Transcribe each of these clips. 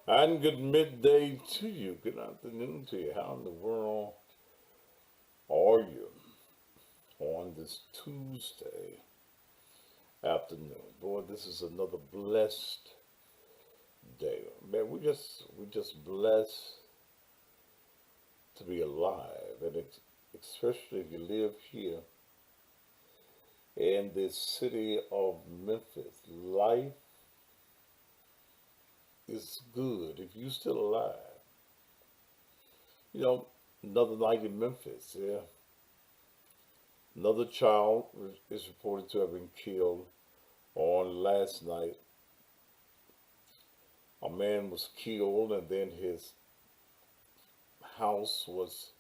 And good midday to you. Good afternoon to you. How in the world are you on this Tuesday afternoon? Boy, this is another blessed day. Man, we just blessed to be alive, and especially if you live here in this city of Memphis. Life is good if you're still alive. You know, another night in Memphis. Yeah, another child is reported to have been killed on last night. A man was killed, and then his house was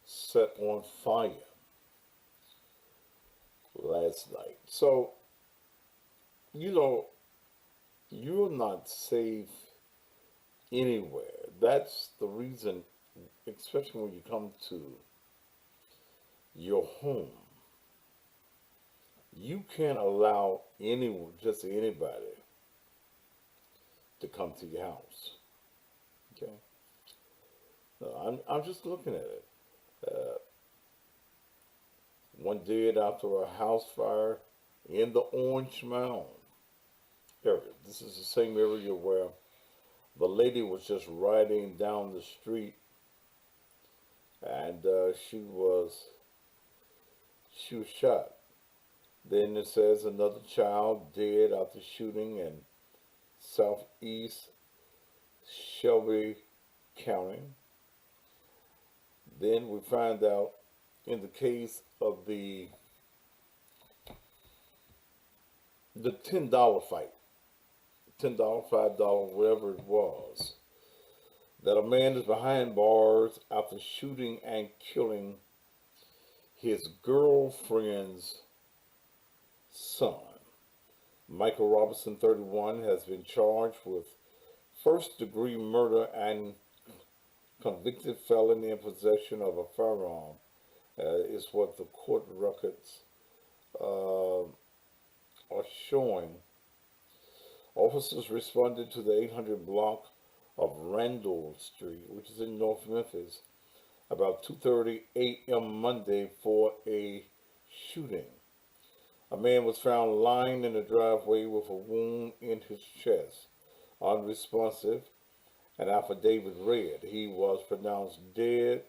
set on fire last night. So, you know, you're not safe anywhere. That's the reason, especially when you come to your home, you can't allow anyone, just anybody, to come to your house. Okay? No, I'm just looking at it. Uh, One dead after a house fire in the Orange Mound area. This is the same area where the lady was just riding down the street, and she was shot. Then it says another child dead after shooting in southeast Shelby County. Then we find out in the case of the $10 fight, $10, $5, whatever it was, that a man is behind bars after shooting and killing his girlfriend's son. Michael Robinson, 31, has been charged with first degree murder and convicted felon in possession of a firearm, is what the court records uh, are showing. Officers responded to the 800 block of Randall Street, which is in North Memphis, about 2:30 a.m. Monday for a shooting. A man was found lying in the driveway with a wound in his chest. Unresponsive, an affidavit read he was pronounced dead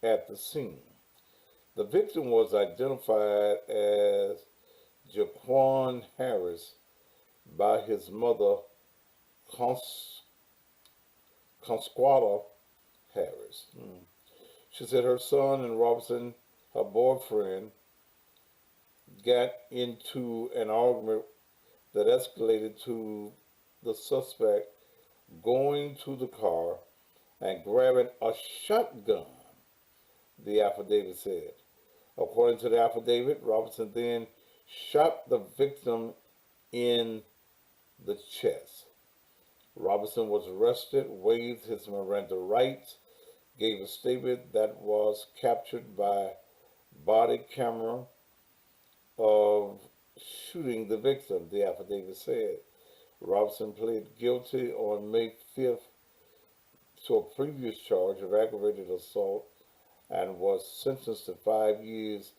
at the scene. The victim was identified as Jaquan Harris by his mother, Consquata Harris. She said her son and Robinson, her boyfriend, got into an argument that escalated to the suspect going to the car and grabbing a shotgun the affidavit said. According to the affidavit, Robinson then shot the victim in the chest. Robinson was arrested, waived his Miranda rights, gave a statement that was captured by body camera of shooting the victim, the affidavit said. Robinson pled guilty on May 5th to a previous charge of aggravated assault and was sentenced to 5 years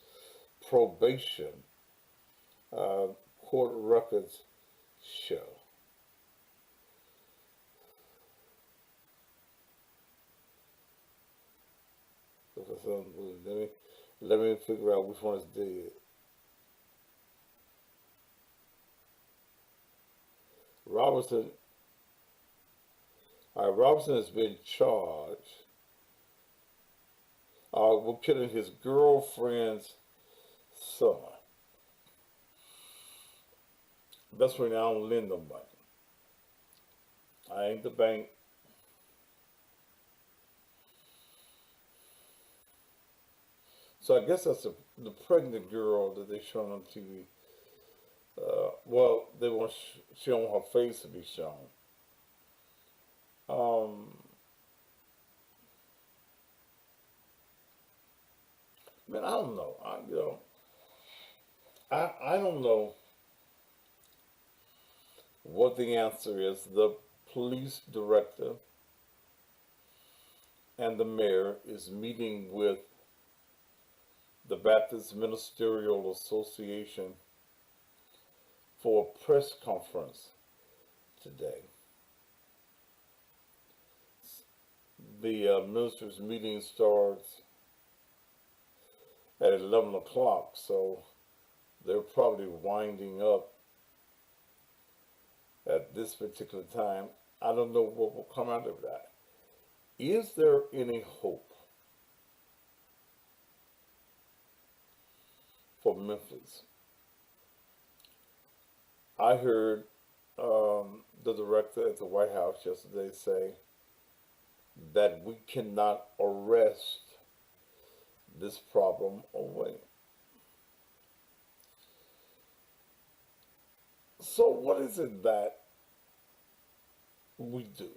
probation, uh, court records show. Let me figure out which one is dead. Robinson, Robinson has been charged with killing his girlfriend's son. That's when I don't lend them money. I ain't the bank. So I guess that's the pregnant girl that they showing on TV. Well, they want she don't want her face to be shown. Um, man, I don't know. I don't know what the answer is. The police director and the mayor is meeting with the Baptist Ministerial Association for a press conference today. The ministers' meeting starts at 11 o'clock, so they're probably winding up at this particular time. I don't know what will come out of that. Is there any hope for Memphis? I heard the director at the White House yesterday say that we cannot arrest this problem away. So, what is it that we do?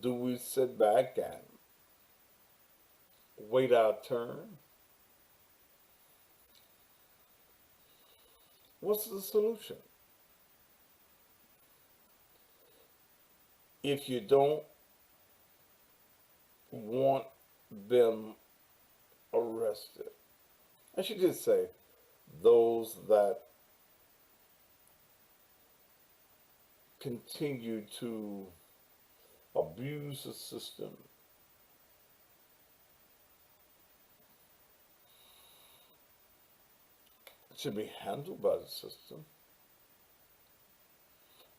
Do we sit back and wait our turn? What's the solution? If you don't want them arrested, I should just say those that continue to abuse the system should be handled by the system.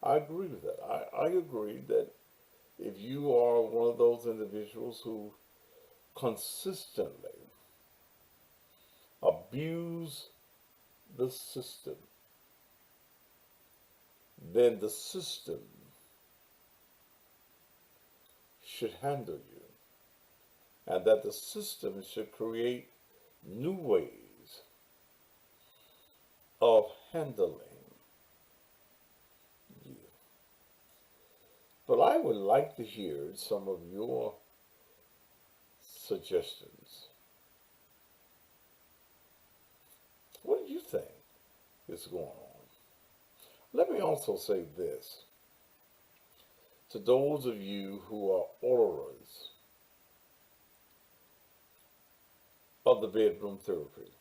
I agree with that. I agree that if you are one of those individuals who consistently abuse the system, then the system should handle you, and that the system should create new ways of handling you. But I would like to hear some of your suggestions. What do you think is going on? Let me also say this to those of you who are orderers of the bedroom therapy.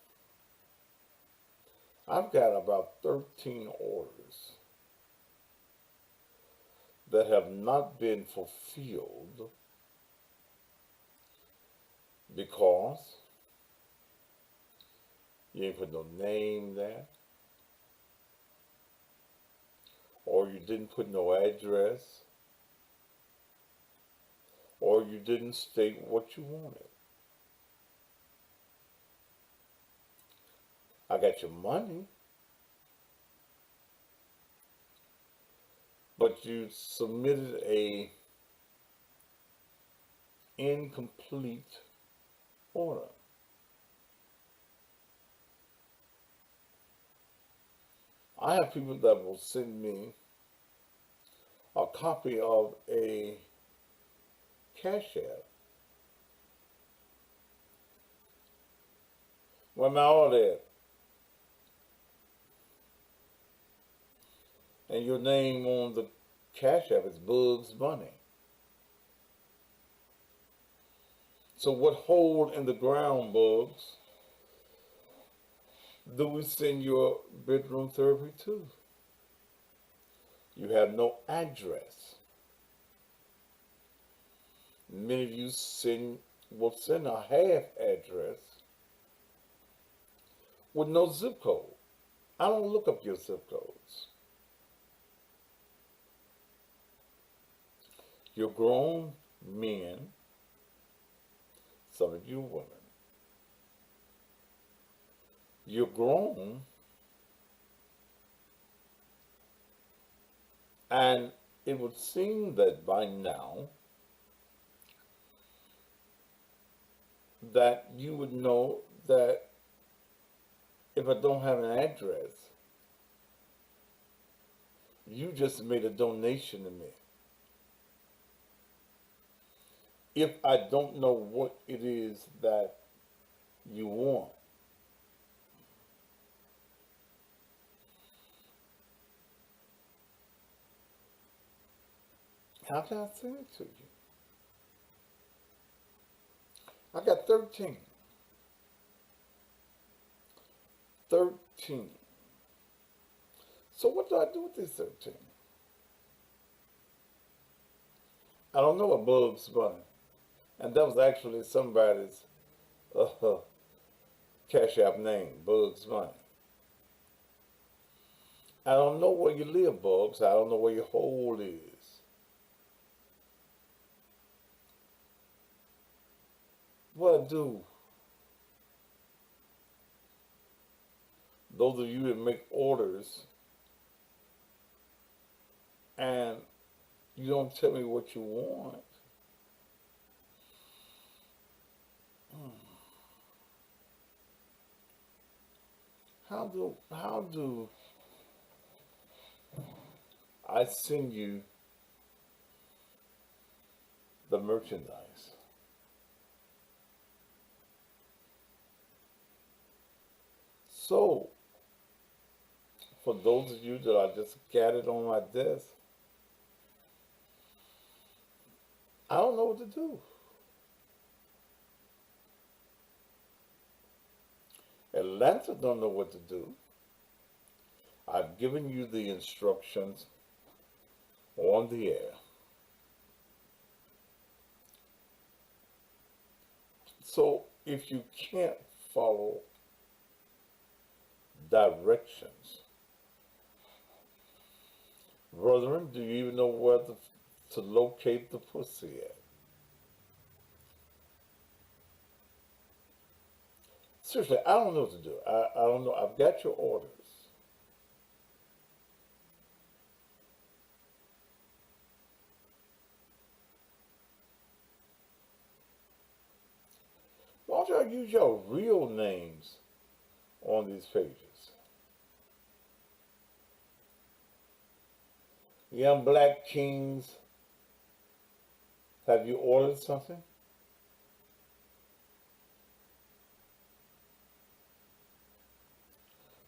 I've got about 13 orders that have not been fulfilled because you ain't put no name there, or you didn't put no address, or you didn't state what you wanted. I got your money, but you submitted a in complete order. I have people that will send me a copy of a cash app. Well, now all that, and your name on the cash app is Bugs Bunny. So what hole in the ground, Bugs, do we send your bedroom therapy to? You have no address. Many of you will send a half address with no zip code. I don't look up your zip codes. You're grown men, some of you women. You're grown, and it would seem that by now that you would know that if I don't have an address, you just made a donation to me. If I don't know what it is that you want, how can I send it to you? I got 13. 13. So what do I do with these 13? I don't know what Bugs Bunny. And that was actually somebody's uh, Cash App name, Bugs Bunny. I don't know where you live, Bugs. I don't know where your hole is. What I do, those of you that make orders and you don't tell me what you want, how do I send you the merchandise? So, for those of you that I just got it on my desk, I don't know what to do. Atlanta don't know what to do. I've given you the instructions on the air. So if you can't follow directions, brethren, do you even know where to locate the pussy at? Seriously, I don't know what to do. I don't know. I've got your orders. Why don't y'all use your real names on these pages? Young Black Kings, have you ordered something?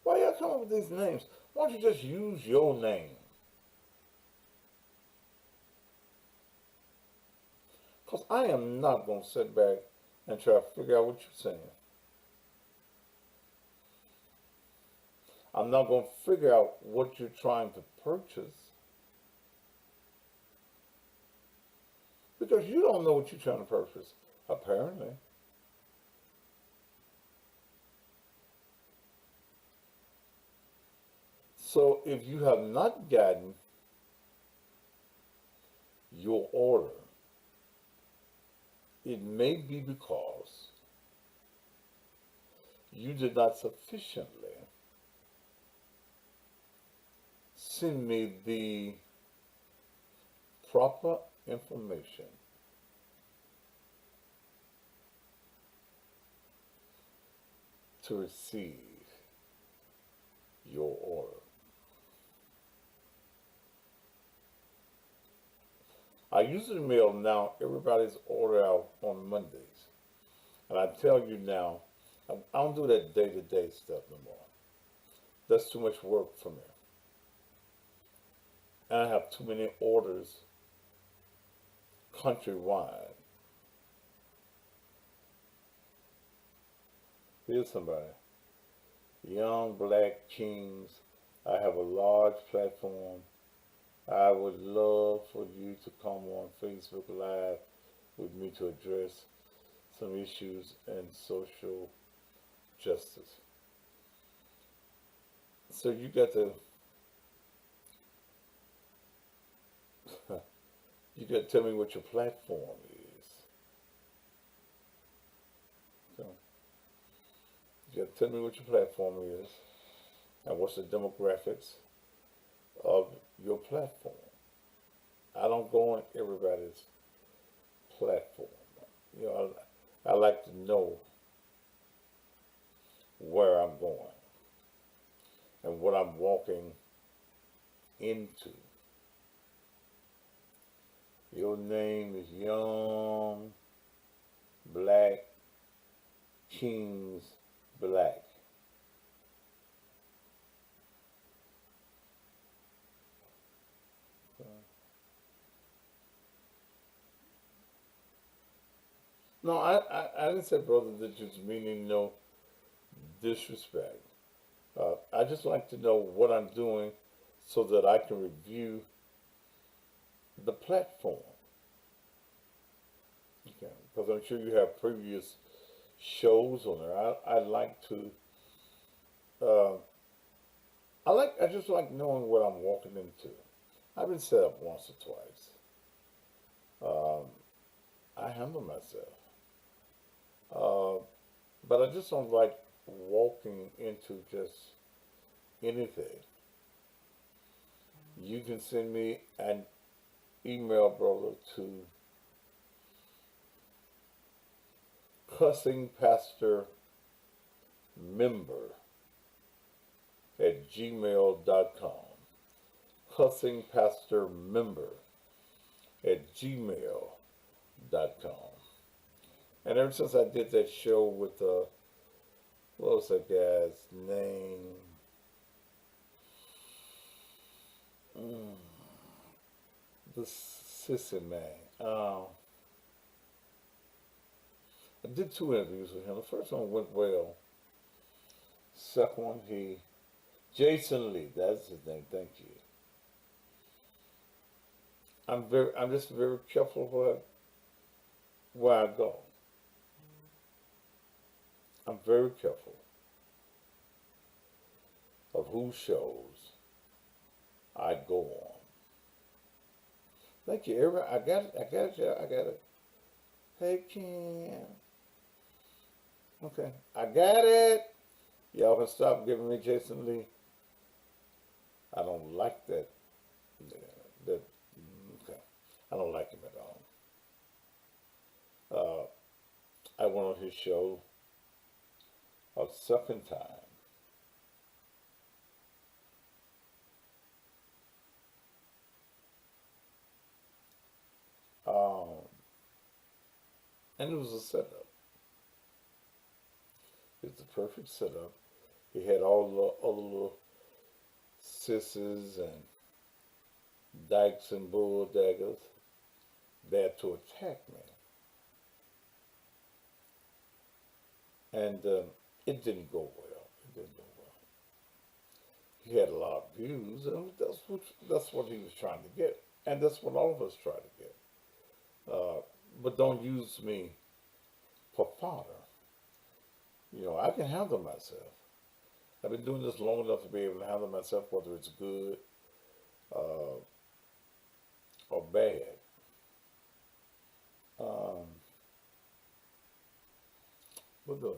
Why y'all come up with these names? Why don't you just use your name? Because I am not going to sit back and try to figure out what you're saying. I'm not going to figure out what you're trying to purchase because you don't know what you're trying to purchase, apparently. So if you have not gotten your order, it may be because you did not sufficiently send me the proper information to receive your order. I usually mail now everybody's order out on Mondays. And I tell you now, I don't do that day to day stuff no more. That's too much work for me. And I have too many orders countrywide. Here's somebody. Young Black Kings. I have a large platform. I would love for you to come on Facebook Live with me to address some issues in social justice. So you got to tell me what your platform is. So you got to tell me what your platform is and what's the demographics of your platform. I don't go on everybody's platform. You know, I like to know where I'm going and what I'm walking into. Your name is Young Black Kings Black. No, I didn't say, brother, that just meaning no disrespect. I just like to know what I'm doing so that I can review the platform. Okay, because I'm sure you have previous shows on there. I like to. Uh, I just like knowing what I'm walking into. I've been set up once or twice. Um, I handle myself. Uh, but I just don't like walking into just anything. You can send me an email, brother, to cussingpastormember at gmail.com. Cussingpastormember at gmail.com. And ever since I did that show with, what was that guy's name? Mm, the sissy man. I did two interviews with him. The first one went well. Second one, Jason Lee, that's his name. Thank you. I'm just very careful where I go. I'm very careful of whose shows I go on. Thank you, everybody. I got it. I got it. Yeah, I got it. Hey, Kim. Okay, I got it. Y'all can stop giving me Jason Lee. I don't like that. That okay. I don't like him at all. I went on his show a second time. Um, and it was a setup. It was the perfect setup. He had all the other little sisses and dykes and bull daggers there to attack me. And it didn't go well. It didn't go well. He had a lot of views, and that's what he was trying to get. And that's what all of us try to get. Uh, but don't use me for fodder. You know, I can handle myself. I've been doing this long enough to be able to handle myself, whether it's good uh, or bad. Um, but the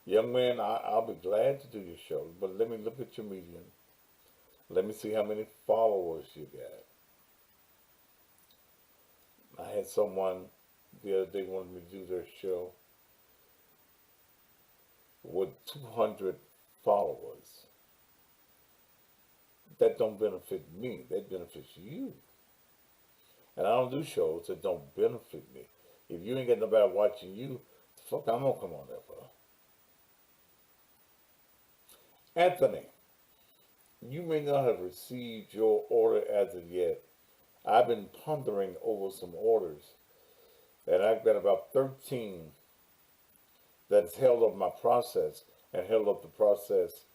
young man, I'll be glad to do your show, but let me look at your medium. Let me see how many followers you got. I had someone the other day wanted me to do their show. with 200 followers. That don't benefit me. That benefits you. And I don't do shows that don't benefit me. If you ain't got nobody watching you, the fuck I'm gonna come on there for. Anthony, you may not have received your order as of yet. I've been pondering over some orders, and I've got about 13 that's held up my process and held up the process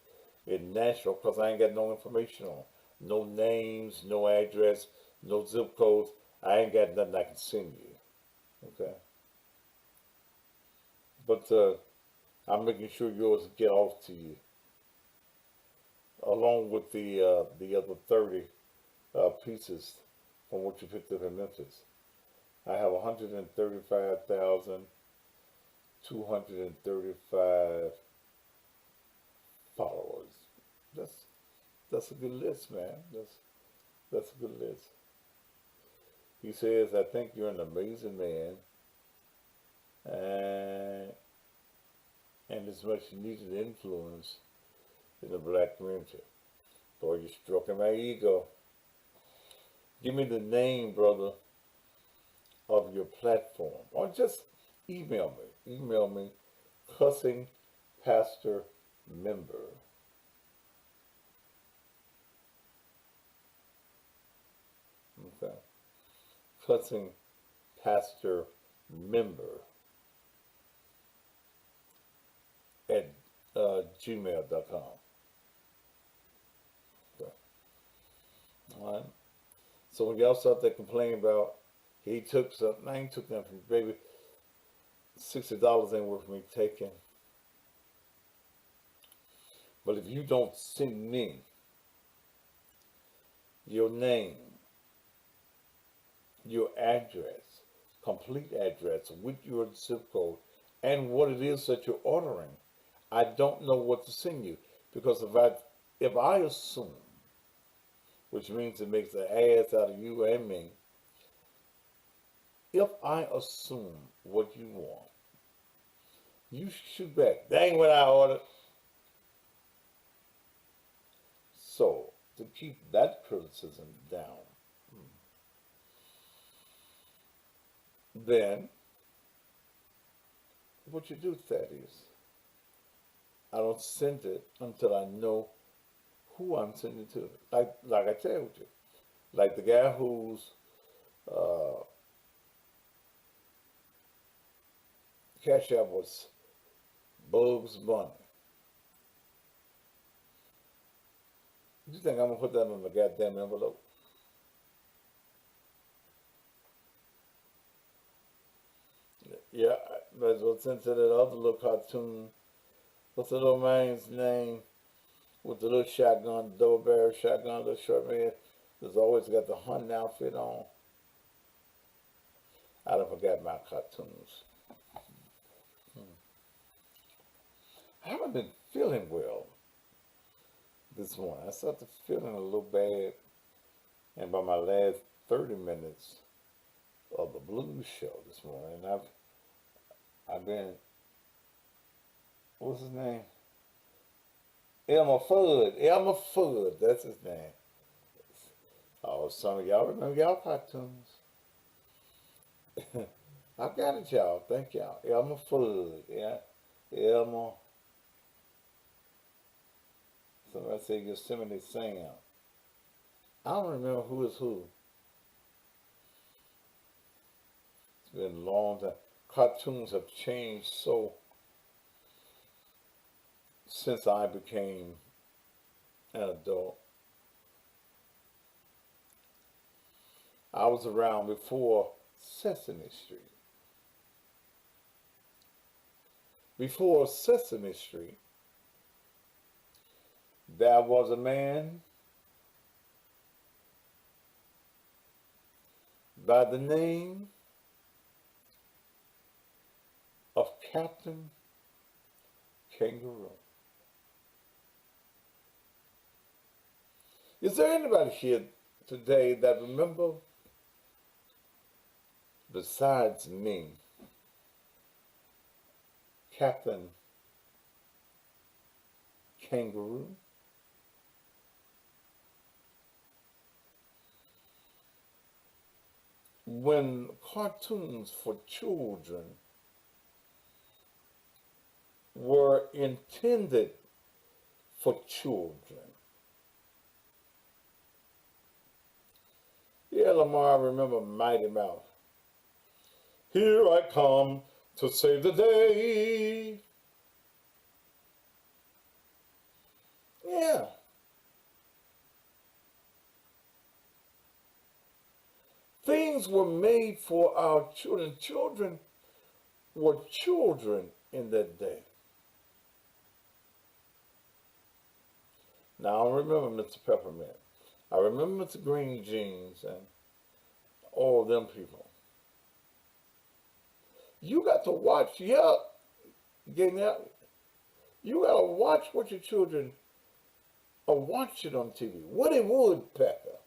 in Nashville because I ain't got no information on. No names, no address, no zip codes. I ain't got nothing I can send you. Okay? But I'm making sure yours get off to you, along with the other 30 pieces from what you picked up in Memphis. I have 135,235 followers. That's that's a good list, man. That's a good list. He says, "I think you're an amazing man, and as much needed influence in the black community." Boy, you're stroking my ego. Give me the name, brother, of your platform, or just email me. Email me, cussing pastor member. Okay, cussing pastor member at gmail.com. Okay. All right. So when y'all start there complaining about he took something, I ain't took nothing from you, baby. $60 ain't worth me taking. But if you don't send me your name, your address, complete address with your zip code, and what it is that you're ordering, I don't know what to send you. Because if I assume, which means it makes an ass out of you and me, if I assume what you want, you shoot back. That ain't what I ordered. So, to keep that criticism down, then what you do, Thaddeus, I don't send it until I know who I'm sending it to. Like I told you, like the guy whose uh, cash app was Bugs Bunny. You think I'm gonna put that on the goddamn envelope? Yeah, might as well send to that other little cartoon. What's the little man's name with the little shotgun, double barrel shotgun, little short man? That's always got the hunting outfit on. I don't forget my cartoons. I haven't been feeling well this morning. I started feeling a little bad, and by my last 30 minutes of the blues show this morning, I've been, what's his name? Elmer Fudd, that's his name. Oh, some of y'all remember y'all cartoons. I got it, y'all. Thank y'all. Elmer Fudd, yeah. Elmer, somebody say Yosemite Sam. I don't remember who is who. It's been a long time. Cartoons have changed so since I became an adult. I was around before Sesame Street. Before Sesame Street, there was a man by the name of Captain Kangaroo. Is there anybody here today that remember, besides me, Captain kangaroo. When cartoons for children were intended for children. Yeah, Lamar, I remember Mighty Mouse. Here I come to save the day. Yeah. Things were made for our children. Children were children in that day. Now I remember Mr. Peppermint. I remember Mr. Green Jeans and all them people. You got to watch, yeah, getting out. You got to watch what your children are watching on TV. Woody Woodpecker.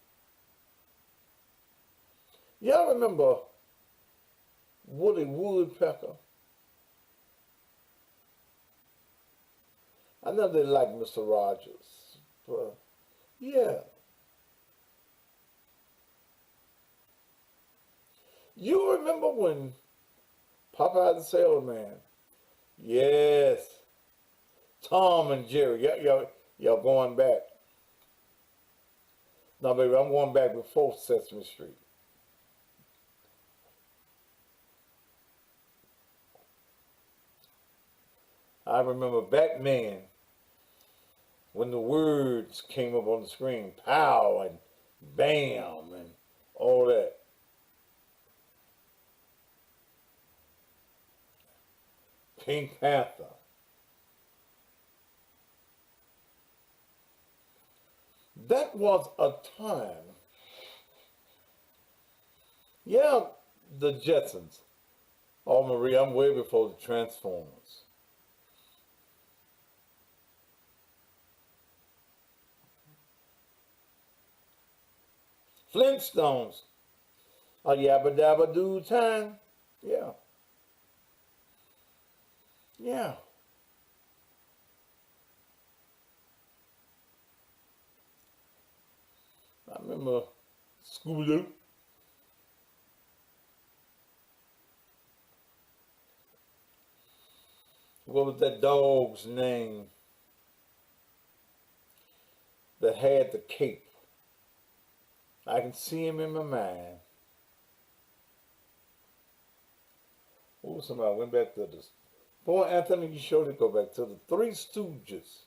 Y'all remember Woody Woodpecker? I know they like Mr. Rogers, but yeah. You remember when Popeye the Sailor Man? Yes. Tom and Jerry. Y'all going back. No, baby, I'm going back before Sesame Street. I remember Batman when the words came up on the screen, pow and bam and all that. Pink Panther. That was a time. Yeah, the Jetsons. Oh, Marie, I'm way before the Transformers. Flintstones. A yabba dabba doo time. Yeah. Yeah. I remember Scooby-Doo. What was that dog's name that had the cape? I can see him in my mind. Oh, somebody went back to this. Boy, Anthony, you surely go back to the Three Stooges.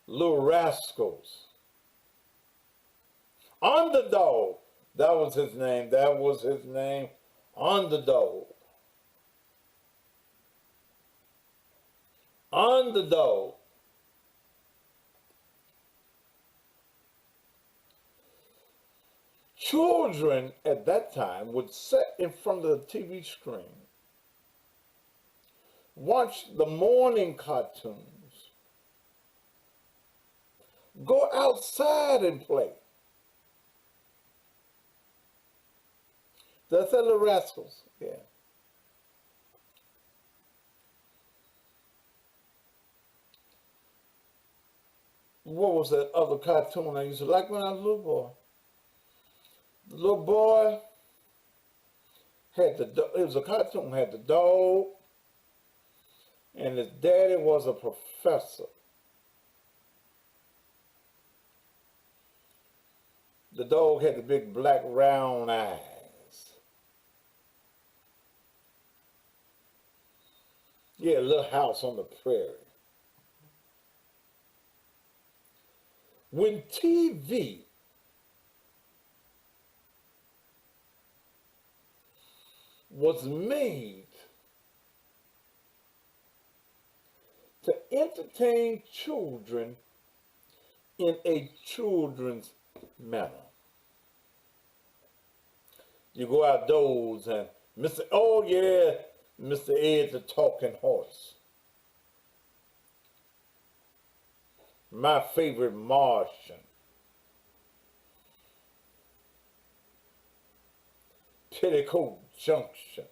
Little Rascals. Underdog. That was his name. That was his name. Underdog. Underdog. Children at that time would sit in front of the TV screen, watch the morning cartoons, go outside and play. That's the Little Rascals. Yeah. What was that other cartoon I used to like when I was a little boy? The little boy had it was a cartoon, had the dog, and his daddy was a professor. The dog had the big black round eyes. Yeah, Little House on the Prairie. When TV was made to entertain children in a children's manner. You go outdoors and oh yeah, Mr. Ed the Talking Horse. My favorite Martian. Petticoat Junction.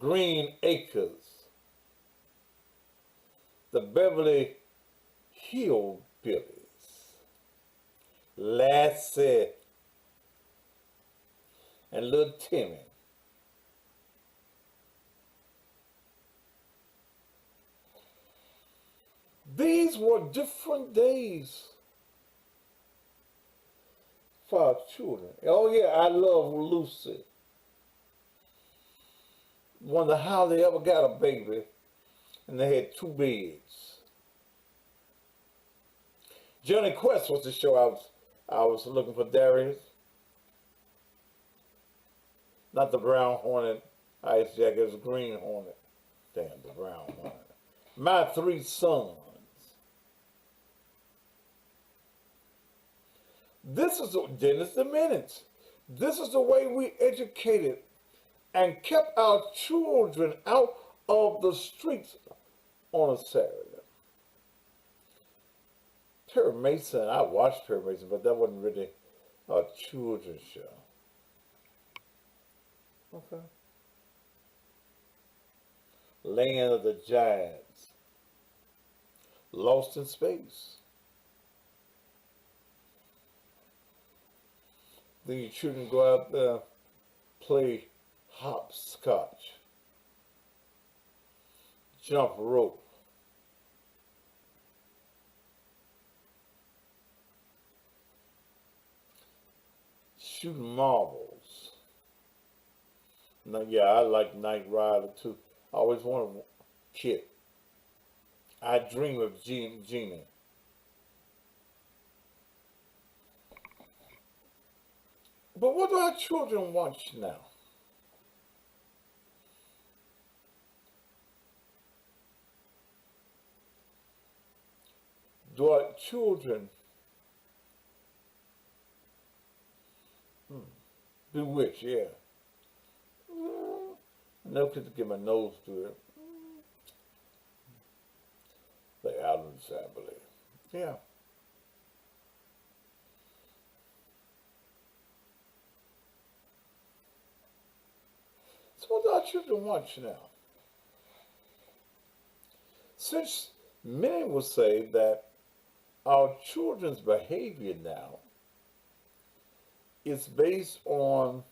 Green Acres, the Beverly Hillbillies, Lassie and Little Timmy. These were different days for our children. Oh yeah, I love Lucy. Wonder how they ever got a baby, and they had two beds. Johnny Quest was the show I was looking for Darius, not the brown hornet ice jacket, it was the green hornet. Damn, the brown hornet. My three sons. This is Dennis the Menace. This is the way we educated and kept our children out of the streets on a Saturday. Perry Mason, I watched Perry Mason, but that wasn't really a children's show. Okay. Land of the Giants. Lost in Space. Then your children go out there, play hopscotch, jump rope, shoot marbles. Now, yeah, I like Knight Rider too. I always wanted a kid. I dream of Genie. But what do our children watch now? Do our children bewitch? Yeah. I never could get my nose to it. The Adams Family. Yeah. So what do our children watch now? Since many will say that our children's behavior now is based on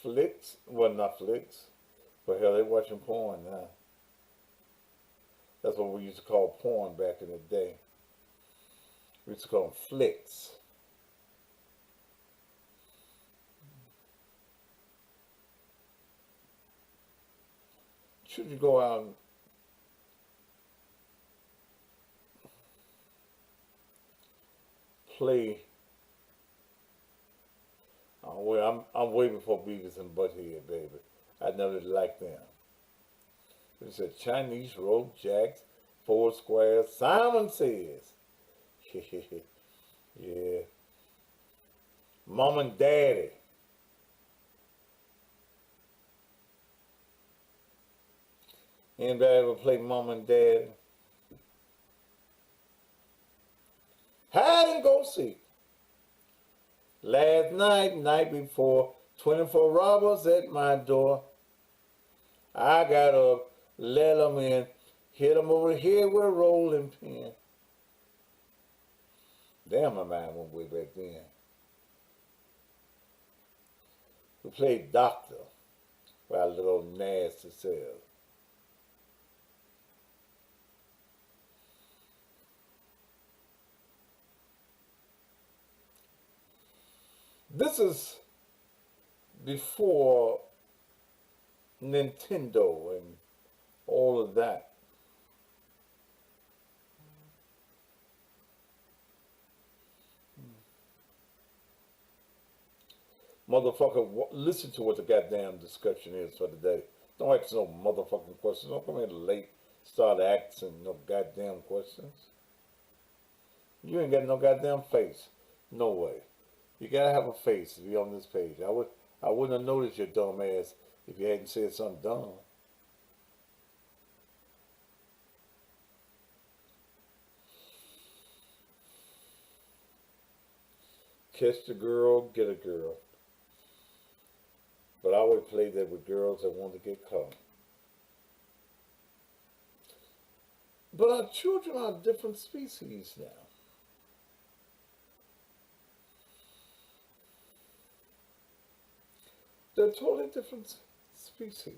flicks, well, not flicks, but hell, they watching porn now. That's what we used to call porn back in the day. We used to call them flicks. Should you go out and play? I'm way before Beavis and Butthead, baby. I never liked them. It said Chinese rope jacks, four squares. Simon says, yeah. Mom and Daddy. Anybody ever play Mom and Daddy? Hide and go seek. Last night, night before, 24 robbers at my door. I got up, let them in, hit them over the head with a rolling pin. Damn, my mind went way back then. We played doctor by a little nasty self. This is before Nintendo and all of that. Motherfucker, listen to what the goddamn discussion is for today. Don't ask no motherfucking questions. Don't come in late, start asking no goddamn questions. You ain't got no goddamn face. No way. You gotta have a face to be on this page. I wouldn't have noticed your dumb ass if you hadn't said something dumb. Catch the girl, get a girl. played that with girls that wanted to get caught. But our children are different species now. They're totally different species.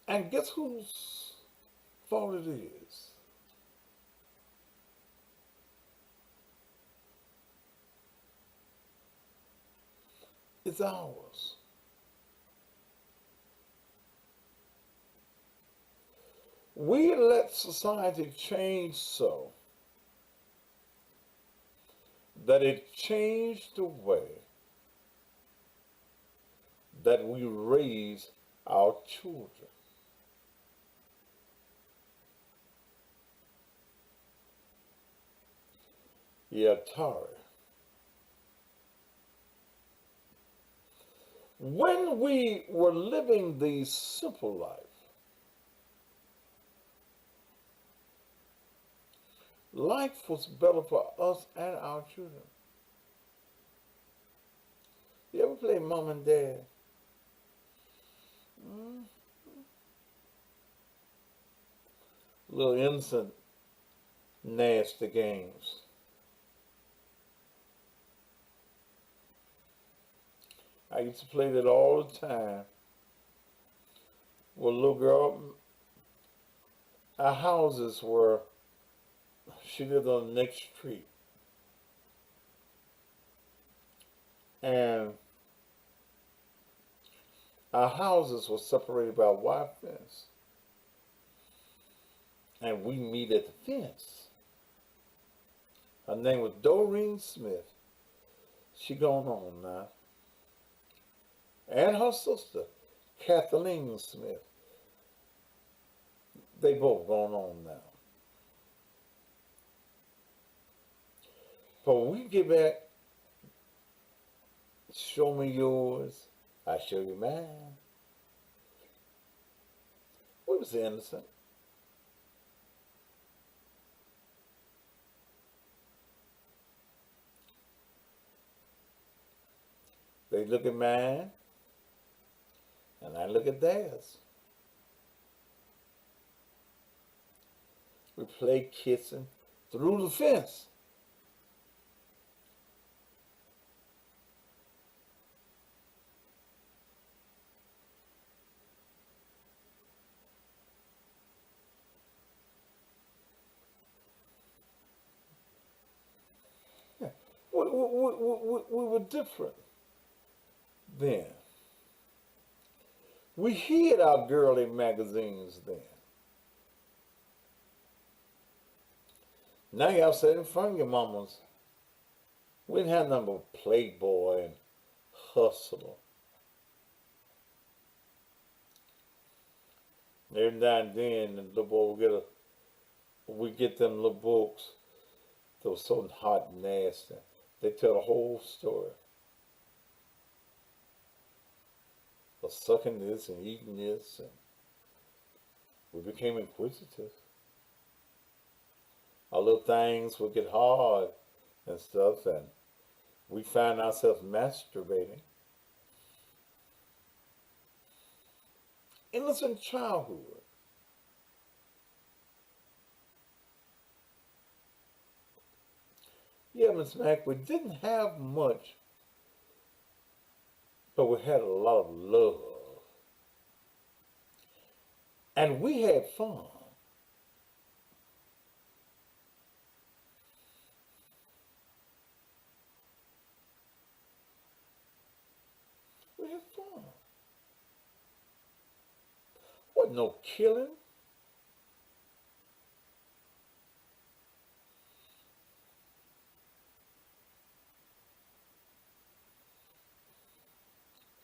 And guess whose fault it is? It's ours. We let society change so that it changed the way that we raise our children. Yeah, Tari. When we were living the simple life was better for us and our children. You ever play mom and dad? Mm, little innocent, nasty games. I used to play that all the time with a little girl. Our houses were, she lived on the next street. And our houses were separated by a wire fence. And we meet at the fence. Her name was Doreen Smith. She gone on now. And her sister, Kathleen Smith. They both gone on now. But we get back, show me yours, I show you mine. We was innocent. They look at mine, and I look at theirs. We play kissing through the fence. Yeah. We were different then. We hid our girly magazines then. Now y'all sit in front of your mamas. We didn't have nothing but Playboy and Hustler. Every now and then, the little boy we get them little books. They were so hot and nasty. They tell the whole story of sucking this and eating this, and we became inquisitive. Our little things would get hard and stuff, and we find ourselves masturbating. Innocent childhood. Yeah, Miss Mac, we didn't have much, but we had a lot of love. And we had fun. We had fun. Wasn't no killing.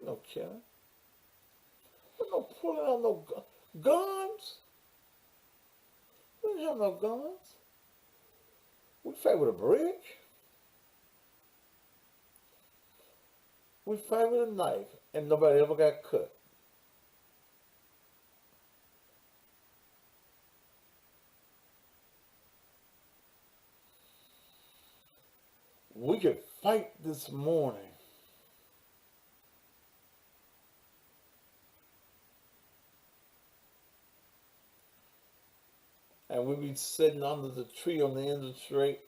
No killing. Wasn't no pulling out no guns. We didn't have no guns. We fight with a brick. We fight with a knife, and nobody ever got cut. fight this morning. And we be sitting under the tree on the end of the street,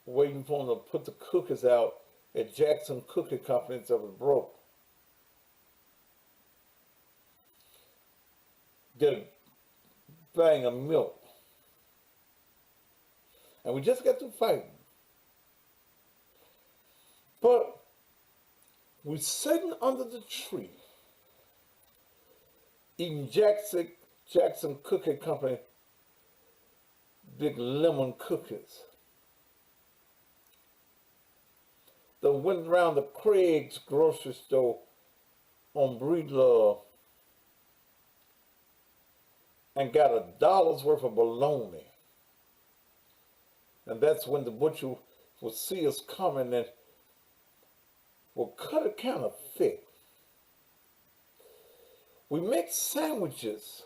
waiting for them to put the cookies out at Jackson Cookie Company that was broke. Get a bag of milk. And we just got through fighting. But we're sitting under the tree, eating Jackson Cookie Company big lemon cookies. They went around the Craig's grocery store on Breedlove and got $1 worth of bologna. And that's when the butcher would see us coming and would cut it kind of thick. We make sandwiches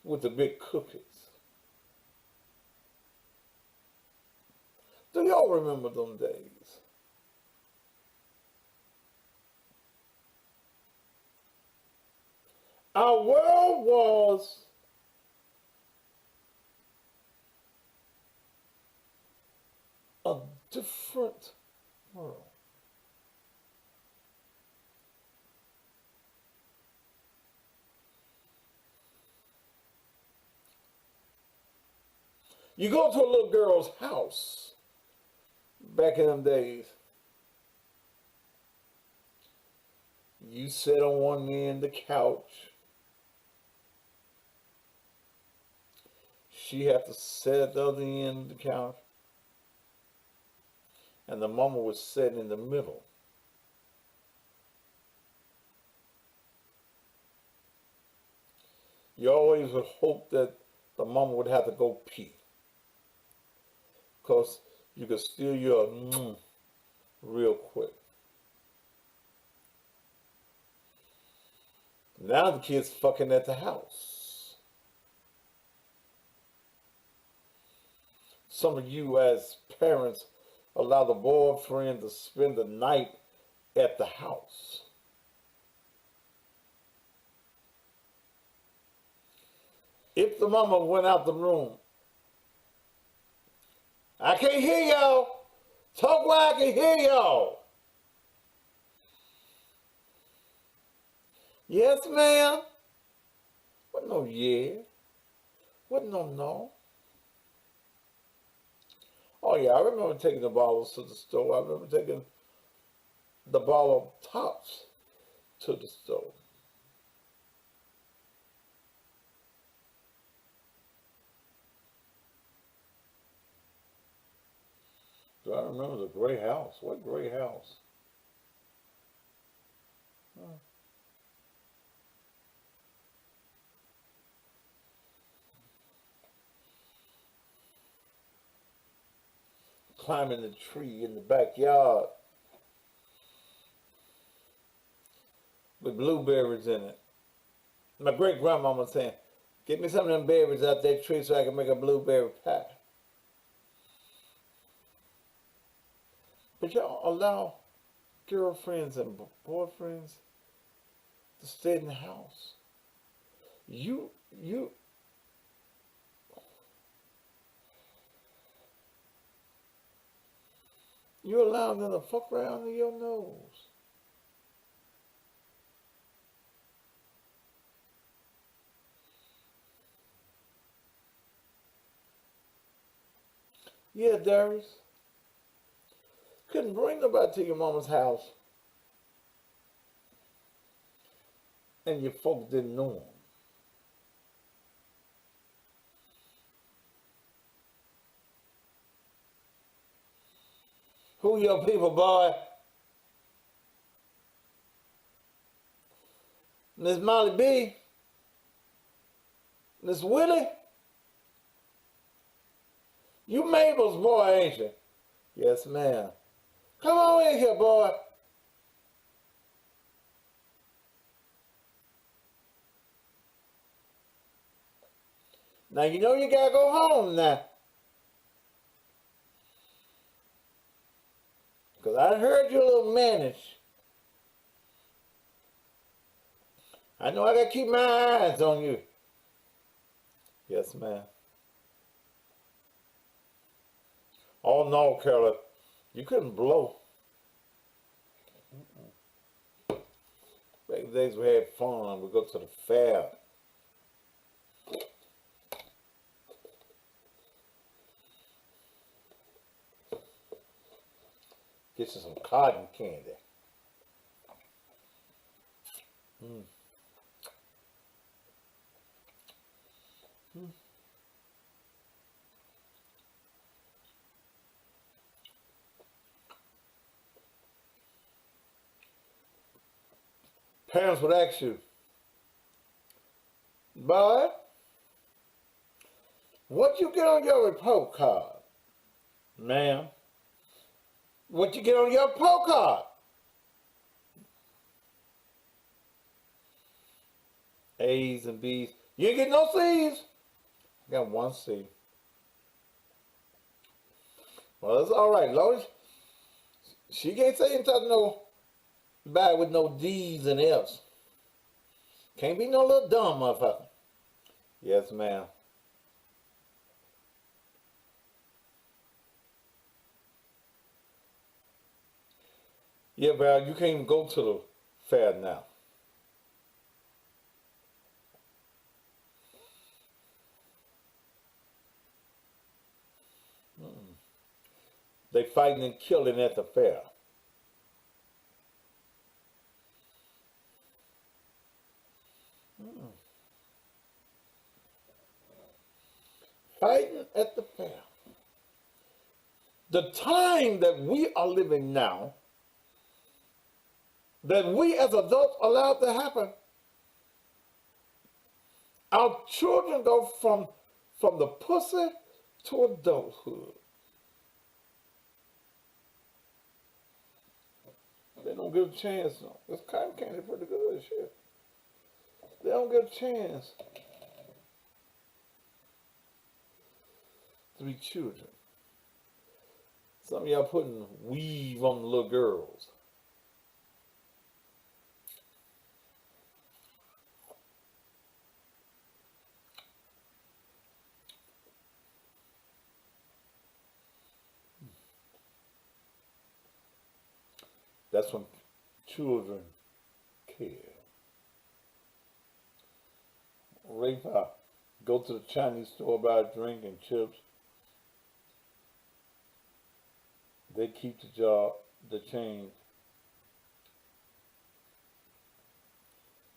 with the big cookies. Do y'all remember them days? Our world was a different world. You go to a little girl's house back in them days. You sit on one end of the couch. She had to sit at the other end of the couch. And the mama was sitting in the middle. You always would hope that the mama would have to go pee, because you could steal your real quick. Now the kids fucking at the house. Some of you as parents allow the boyfriend to spend the night at the house. If the mama went out the room, I can't hear y'all. Talk where I can hear y'all. Yes, ma'am. What no yeah? What no? Oh yeah, I remember taking the bottles to the store. I remember taking the bottle of tops to the store. Do I remember the gray house? What gray house? Huh. Climbing the tree in the backyard with blueberries in it. My great grandmama saying, "Get me some of them berries out that tree so I can make a blueberry pie." But y'all allow girlfriends and boyfriends to stay in the house. You allow them to fuck around in your nose. Yeah, Darius. Couldn't bring nobody to your mama's house, and your folks didn't know them. Who your people, boy? Miss Molly B? Miss Willie? You Mabel's boy, ain't you? Yes, ma'am. Come on in here, boy. Now you know you gotta go home now. Because I heard your little manage. I know I gotta keep my eyes on you. Yes, ma'am. Oh no, Carla. You couldn't blow. Back in the days we had fun. We go to the fair. Get you some cotton candy. Mm. Mm. Parents would ask you, boy, what you get on your report card? Ma'am, what you get on your report card? A's and B's. You ain't get no C's? I got one C. Well, it's all right, Lois. She can't say anything no bad with no D's and F's. Can't be no little dumb motherfucker. Yes, ma'am. Yeah, Val, you can't even go to the fair now. Mm. They fighting and killing at the fair. Mm. Fighting at the fair. The time that we are living now, that we as adults allow to happen, our children go from the pussy to adulthood. They don't get a chance. No. This cotton candy pretty good shit. They don't get a chance to be children. Some of y'all putting weave on the little girls. That's when children care. Rape out. Go to the Chinese store, buy a drink and chips. They keep the job, the change.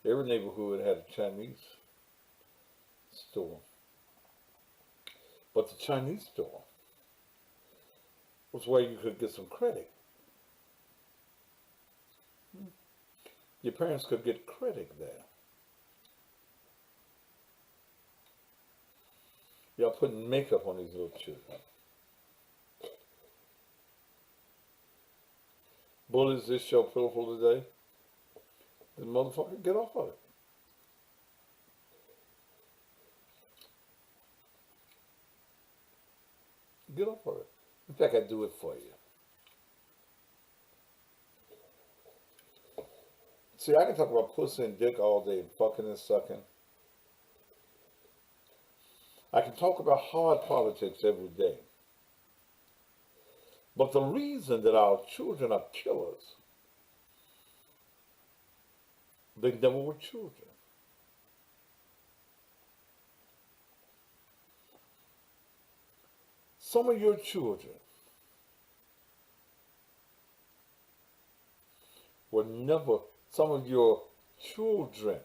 Every neighborhood had a Chinese store. But the Chinese store was where you could get some credit. Your parents could get credit there. Y'all putting makeup on these little children. Bullies, this show pitiful today. The motherfucker, get off of it. Get off of it. In fact, I do it for you. See, I can talk about pussy and dick all day, fucking and sucking. I can talk about hard politics every day. But the reason that our children are killers, they never were children. Some of your children were never, some of your children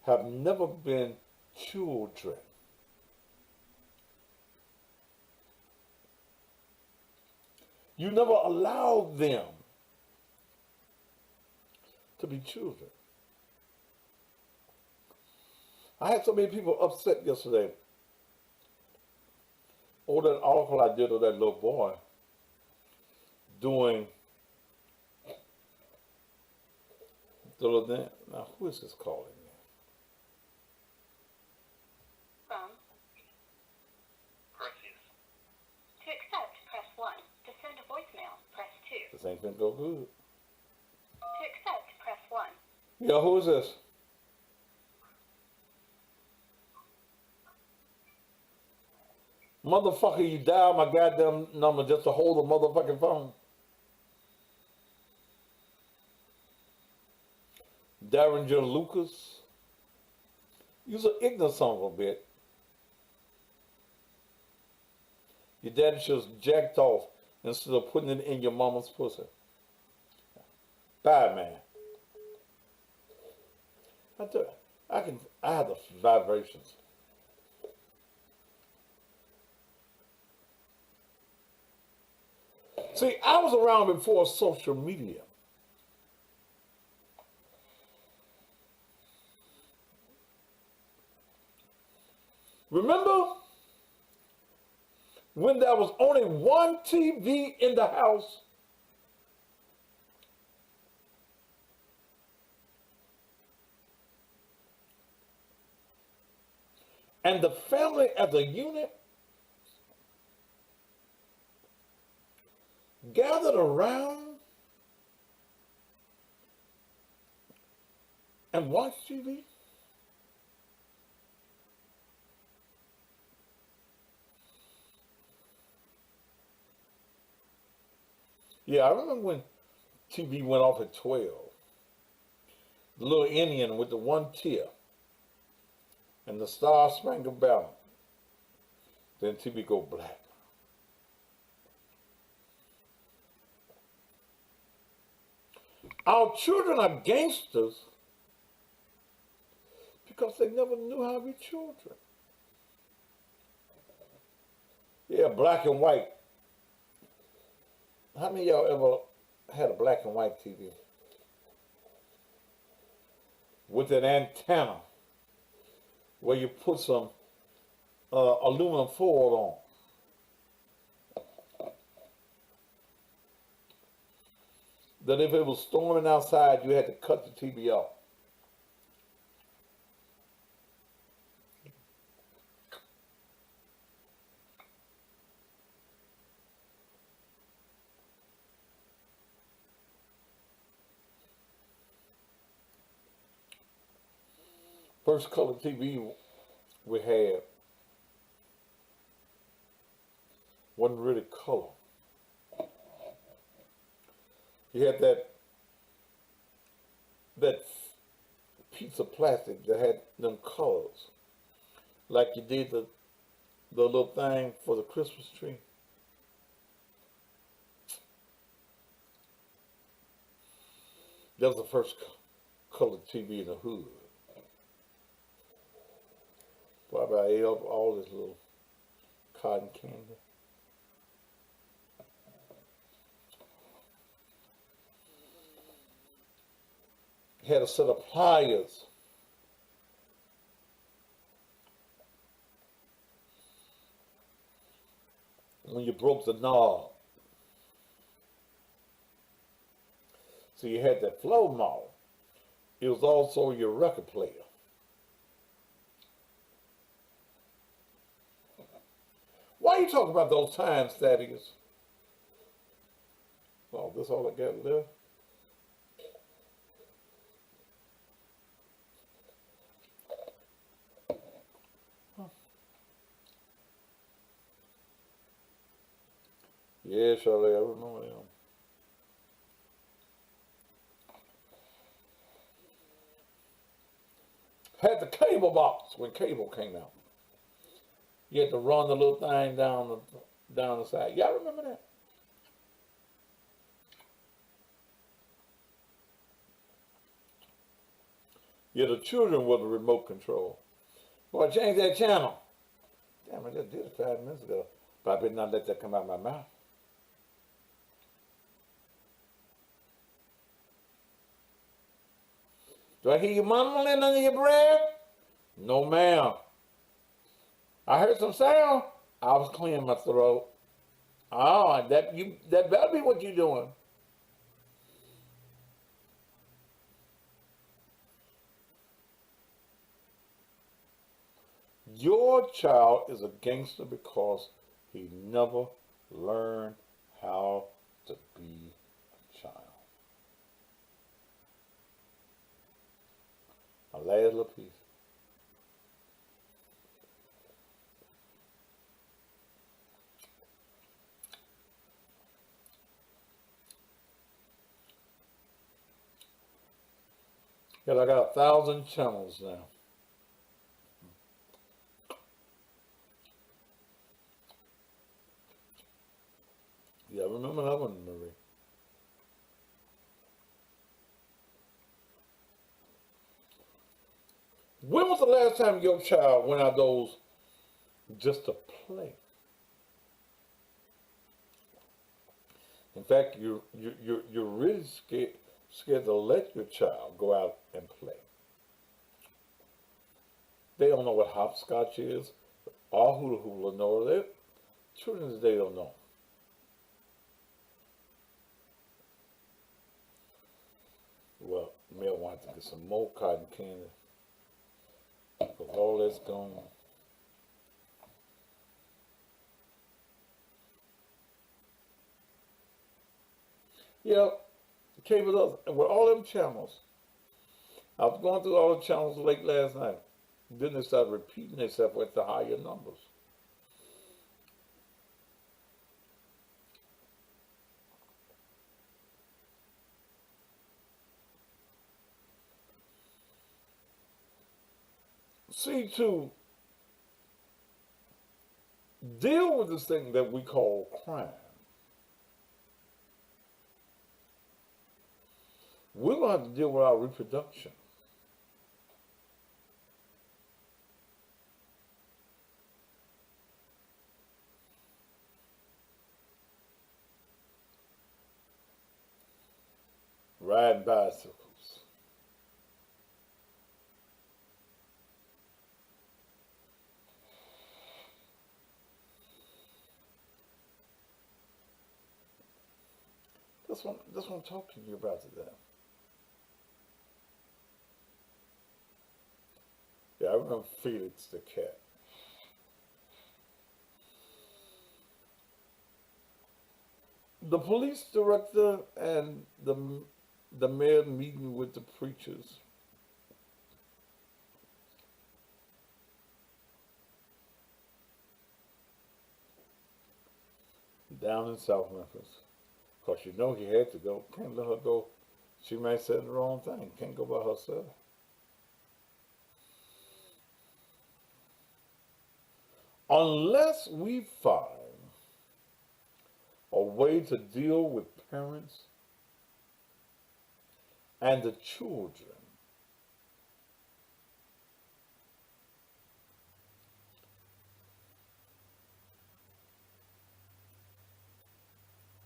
have never been children. You never allowed them to be children. I had so many people upset yesterday over that article I did of that little boy doing the little dance. Now, who is this calling me? didn't go good. To accept, press 1. Yeah, who is this? Motherfucker, you dial my goddamn number just to hold the motherfucking phone. Derringer Lucas. You's an ignorant son of a bitch. Your daddy should have jacked off instead of putting it in your mama's pussy. Bye, man. I have the vibrations. See, I was around before social media. Remember when there was only one TV in the house? And the family as a unit gathered around and watched TV? Yeah, I remember when TV went off at 12. The little Indian with the one tear and the Star Spangled Banner. Then TV go black. Our children are gangsters because they never knew how to be children. Yeah, black and white. How many of y'all ever had a black and white TV? With an antenna where you put some aluminum foil on. That if it was storming outside, you had to cut the TV off. First color TV we had wasn't really color. You had that piece of plastic that had them colors, like you did the little thing for the Christmas tree. That was the first color TV in the hood. Probably I ate up all this little cotton candy. Had a set of pliers. When you broke the knob. So you had that flow model. It was also your record player. Why are you talking about those times, Thaddeus? Oh, this all I got left? Yeah, Charlie, I remember them. Had the cable box when cable came out. You had to run the little thing down the side. Y'all remember that? Yeah, the children were the remote control. Boy, change that channel. Damn, I just did it 5 minutes ago. But I better not let that come out of my mouth. Do I hear you mumbling under your breath? No, ma'am. I heard some sound. I was clearing my throat. Oh, that better be what you're doing. Your child is a gangster because he never learned how to be a child. My last little piece. Because I got 1,000 channels now. Yeah, remember that one, Marie? When was the last time your child went outdoors just to play? In fact, you're really scared to let your child go out and play. They don't know what hopscotch is, or hula hula, no, children today don't know. Well, Mel wanted to get some more cotton candy because all that's gone. Yeah, came with us with all them channels. I was going through all the channels late last night. Then they started repeating themselves with the higher numbers. See, to deal with this thing that we call crime, we're going to have to deal with our reproduction. Riding bicycles. That's what I'm talking to you about today. Yeah, I remember Felix the cat. The police director and the mayor meeting with the preachers. Down in South Memphis. Because you know he had to go. Can't let her go. She might say the wrong thing. Can't go by herself. Unless we find a way to deal with parents and the children,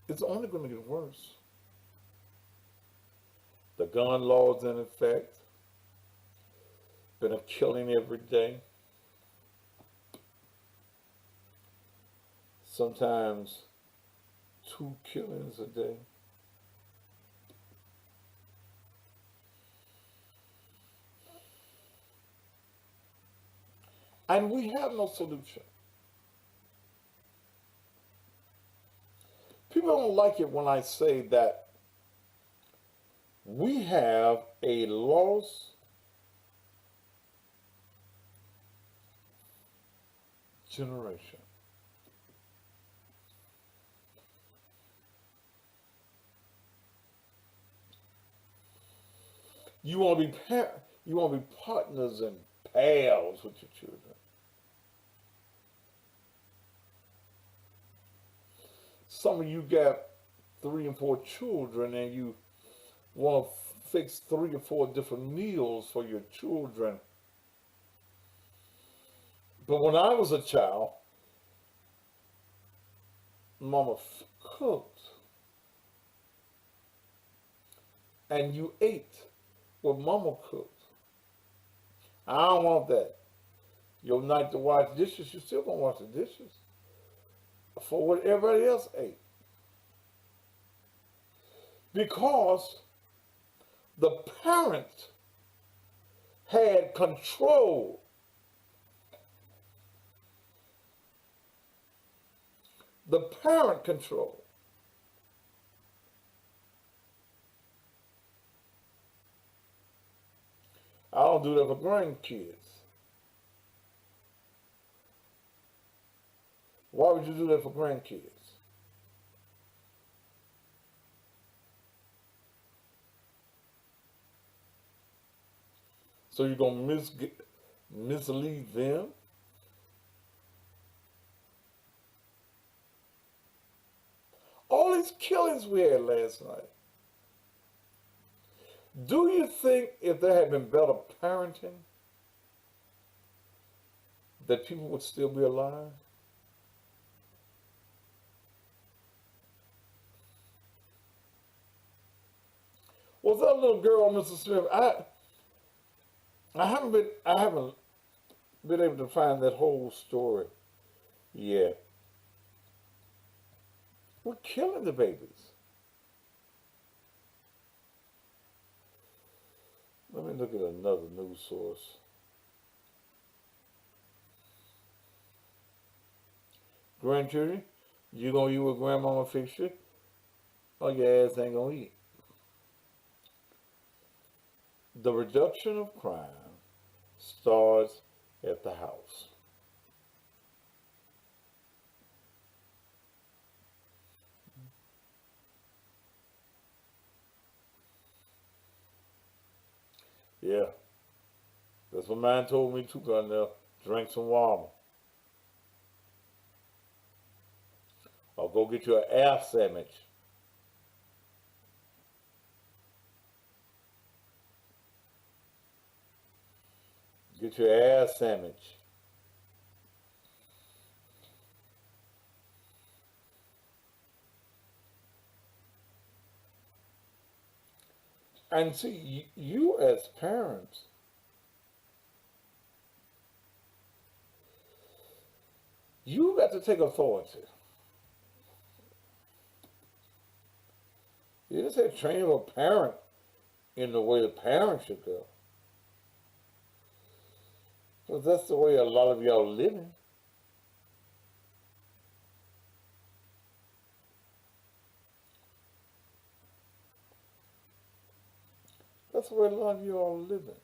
it's only going to get worse. The gun laws in effect, been a killing every day. Sometimes 2 killings a day. And we have no solution. People don't like it when I say that we have a lost generation. You want to be partners and pals with your children. Some of you got 3 and 4 children, and you want to fix 3 or 4 different meals for your children. But when I was a child, Mama cooked, and you ate what Mama cooked. I don't want that. Your night to wash dishes, you still gonna wash the dishes for what everybody else ate. Because the parent had control. The parent control. don't do that for grandkids. Why would you do that for grandkids? So you're gonna mislead them? All these killings we had last night. Do you think if there had been better parenting, that people would still be alive? Was that little girl, Mr. Smith? I haven't been able to find that whole story yet. We're killing the babies. Let me look at another news source. Grandchildren, you gonna eat what grandmama fix you, or your ass ain't gonna eat. The reduction of crime starts at the house. Yeah, that's what mine told me too, Garnell. Drink some water. Or go get you an air sandwich. Get your air sandwich. And see, you as parents, you got to take authority. You just say train a parent in the way the parent should go. Because that's the way a lot of y'all living. That's the way a lot of y'all living.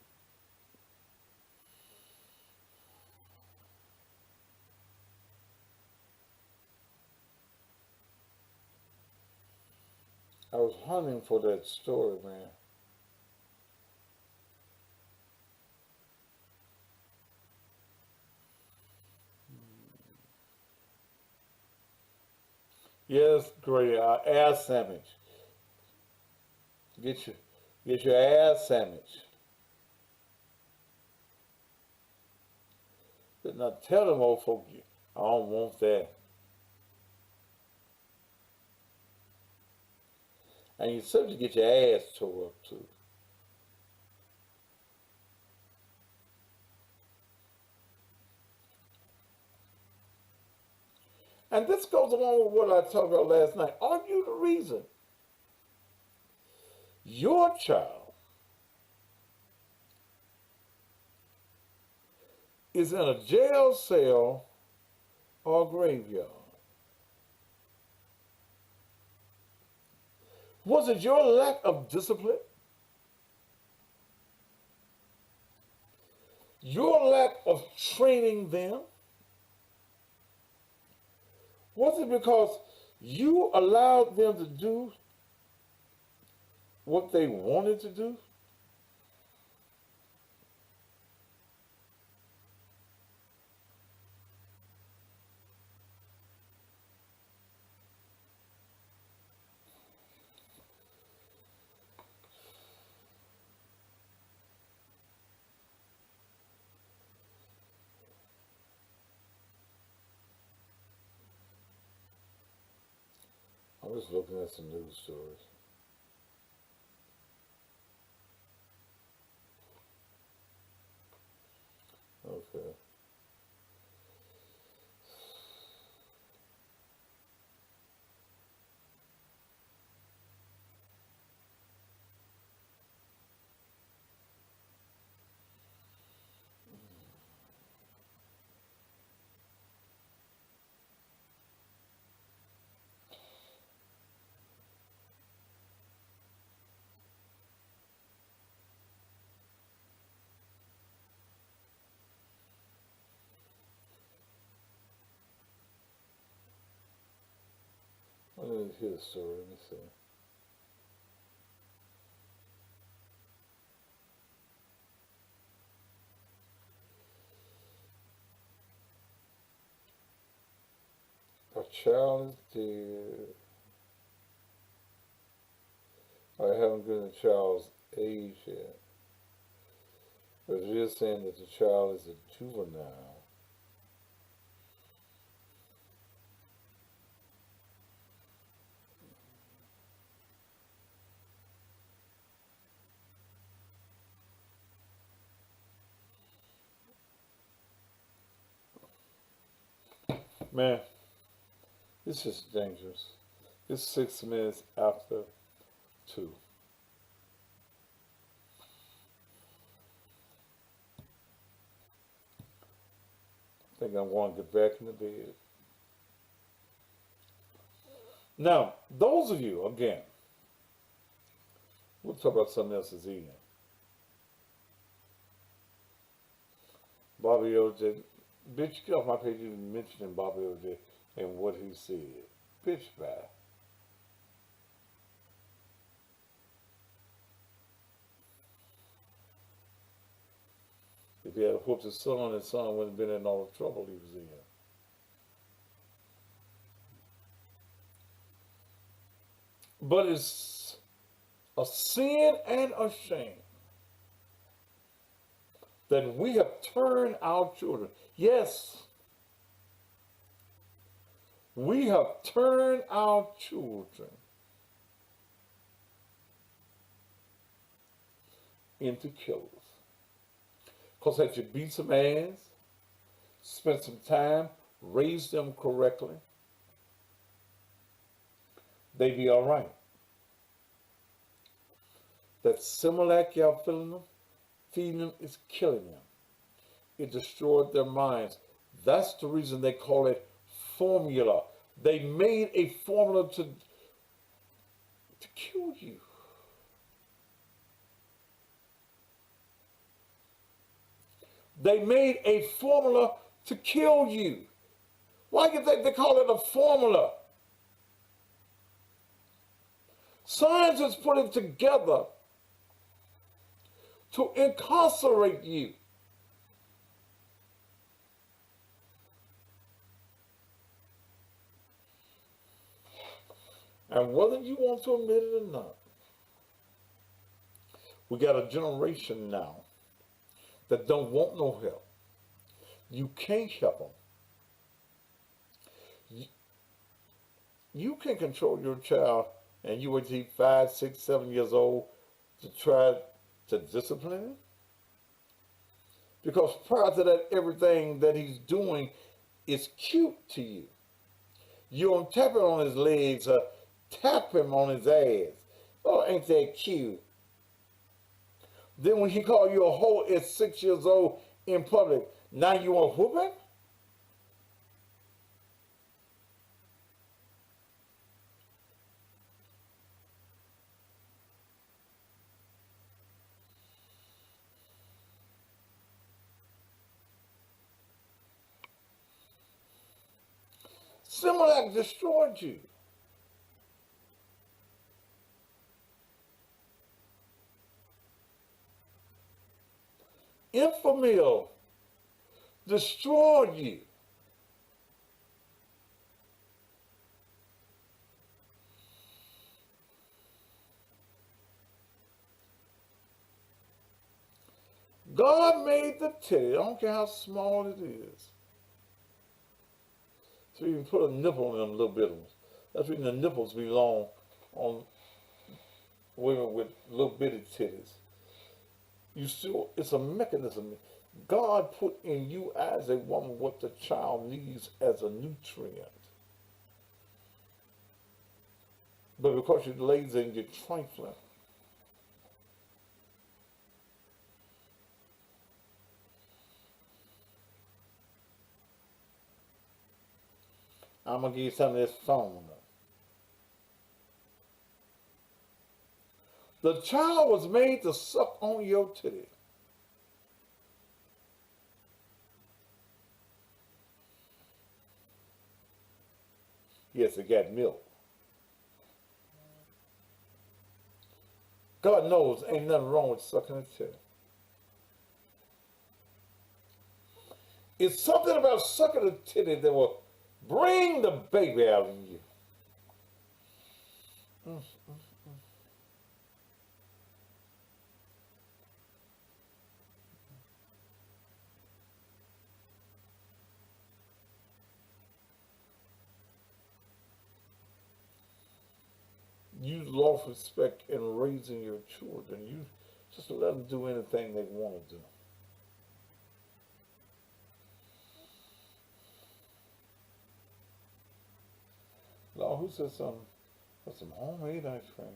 I was hunting for that story, man. Yes, great. Air sandwich. Get your get your air sandwich. But now tell them old folk, I don't want that. And you simply get your ass tore up too. And this goes along with what I talked about last night. Aren't you the reason your child is in a jail cell or a graveyard? Was it your lack of discipline? Your lack of training them? Was it because you allowed them to do what they wanted to do? I'm just looking at some news stories. Okay. me hear the story. Let me see. A child is dead. I haven't given the child's age yet, but it is saying that the child is a juvenile. Man, this is dangerous. It's 6 minutes after 2. I think I'm going to get back in the bed. Now, those of you, again, we'll talk about something else this evening. Bobby OJ, bitch, get off my page even mentioning Bobby OJ and what he said. Bitch, bye. If he had whooped his son wouldn't have been in all the trouble he was in. But it's a sin and a shame that we have turned our children. Yes, we have turned our children into killers. Because if you beat some ass, spend some time, raise them correctly, they be all right. That Similac y'all feeding them is killing them. It destroyed their minds. That's the reason they call it formula. They made a formula to kill you. They made a formula to kill you. Why do you think they call it a formula? Scientists put it together to incarcerate you. And whether you want to admit it or not, we got a generation now that don't want no help. You can't help them. You can control your child, and you wait till he's 5, 6, 7 years old to try to discipline him. Because prior to that, everything that he's doing is cute to you. You don't tap him on his legs or tap him on his ass. Oh, ain't that cute? Then when he called you a hoe at 6 years old in public, now you want to whoop him? Similac destroyed you. Infamil destroyed you. God made the titty. I don't care how small it is. So you can put a nipple in them little bit ones. That's when the nipples belong on women with little bitty titties. You still, it's a mechanism. God put in you as a woman what the child needs as a nutrient. But because you're lazy and you're trifling, I'm going to give you some of this phone. The child was made to suck on your titty. Yes, it got milk. God knows ain't nothing wrong with sucking a titty. It's something about sucking a titty that will bring the baby out in you. Mm. You lost respect in raising your children. You just let them do anything they want to do. Lord, who said something? That's some homemade ice cream.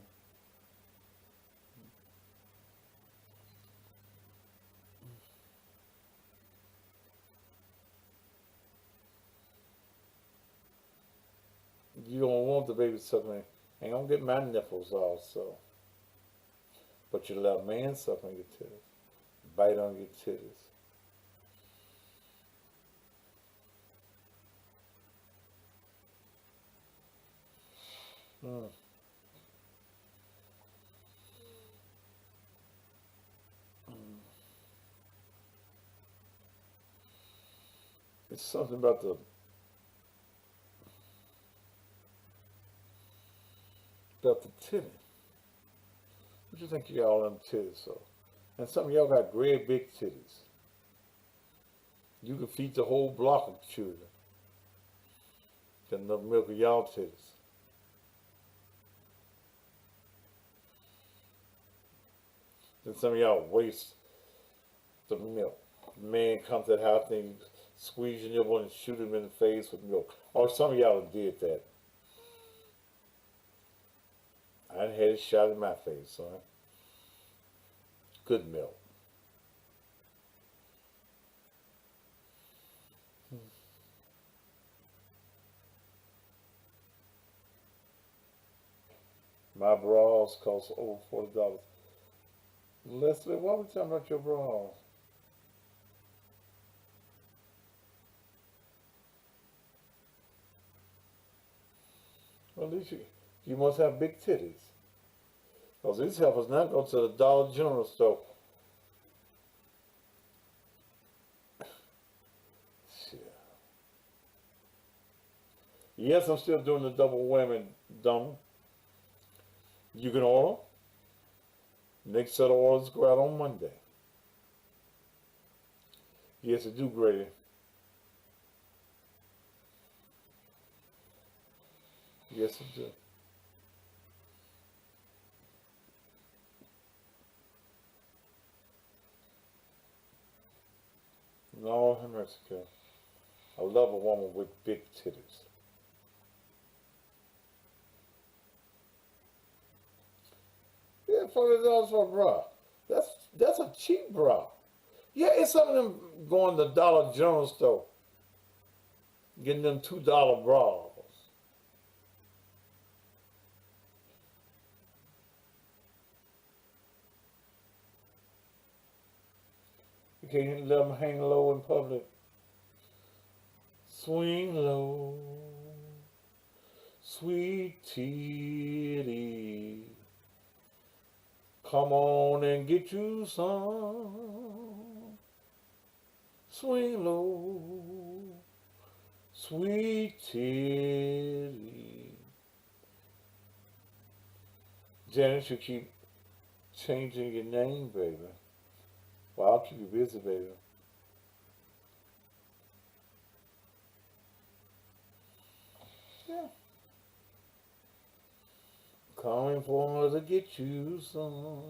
You don't want the baby sucking. Ain't gonna get my nipples also. But you let a man suck on your titties, bite on your titties. Mm. Mm. It's something about the titty. What you think you got all them titties so? And some of y'all got great big titties. You can feed the whole block of children. Got enough milk of y'all titties. Then some of y'all waste the milk. Man comes to the house and you squeeze your nipple and shoot him in the face with milk. Or some of y'all did that. I done had it shot in my face, son. Good milk. My bras cost over $40. Leslie, why are we talking about your bras? Well, at least you must have big titties. Because these helpers now go to the Dollar General store. Shit. Yes, I'm still doing the double whammy, dumb. You can order. Next set of orders go out on Monday. Yes, I do, Grady. Yes, I do. No, in Mexico. I love a woman with big titties. Yeah, $40 for a bra. That's a cheap bra. Yeah, it's some of them going to Dollar General store, getting them $2 bras. You can't let them hang low in public. Swing low, sweet titty. Come on and get you some. Swing low, sweet titty. Janice, you keep changing your name, baby. Well, I'll keep you busy, baby. Yeah. Coming for to get you some.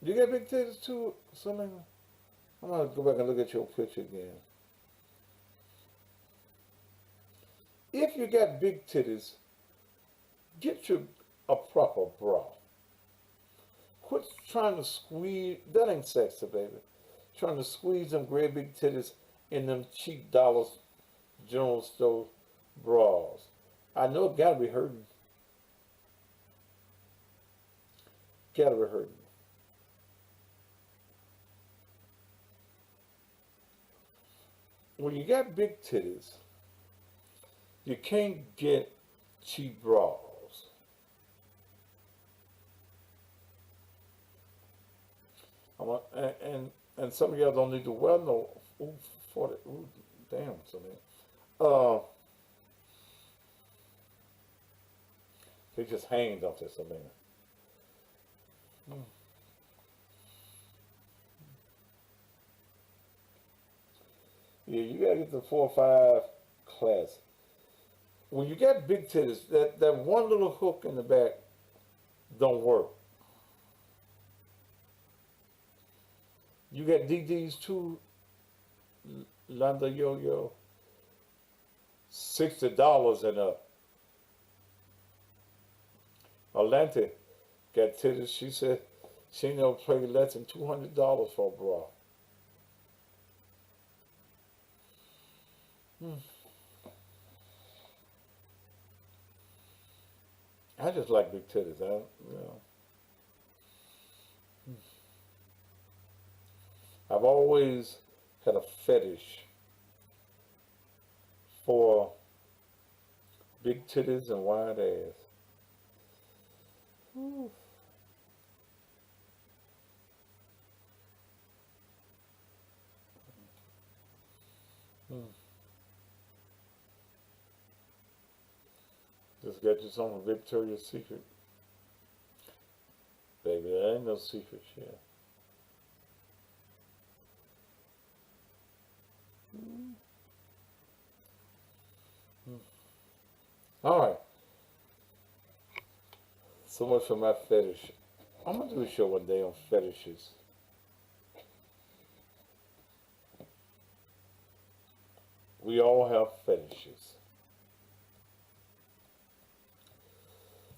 You got big titties too, Selena? I'm gonna go back and look at your picture again. If you got big titties, get you a proper bra. Quit trying to squeeze. That ain't sexy, baby. Trying to squeeze them great big titties in them cheap dollars general store bras. I know it gotta be hurting. Gotta be hurting. When you got big titties, You can't get cheap bras. And some of y'all don't need to wear no. Ooh, 40. Ooh, damn, something. Uh, they just hang, don't they, Selena? Yeah, you gotta get the 4 or 5 class. When you got big titties, that one little hook in the back don't work. You got DDs too, Landa Yo Yo, $60 and up. Atlanta got titties. She said she never paid less than $200 for a bra. Hmm. I just like big titties. You know, I've always had a fetish for big titties and wide ass. Ooh. Hmm. Just got you some from Victoria's Secret, baby. That ain't no secret shit. Hmm. All right, so much for my fetish. I'm gonna do a show one day on fetishes. We all have fetishes.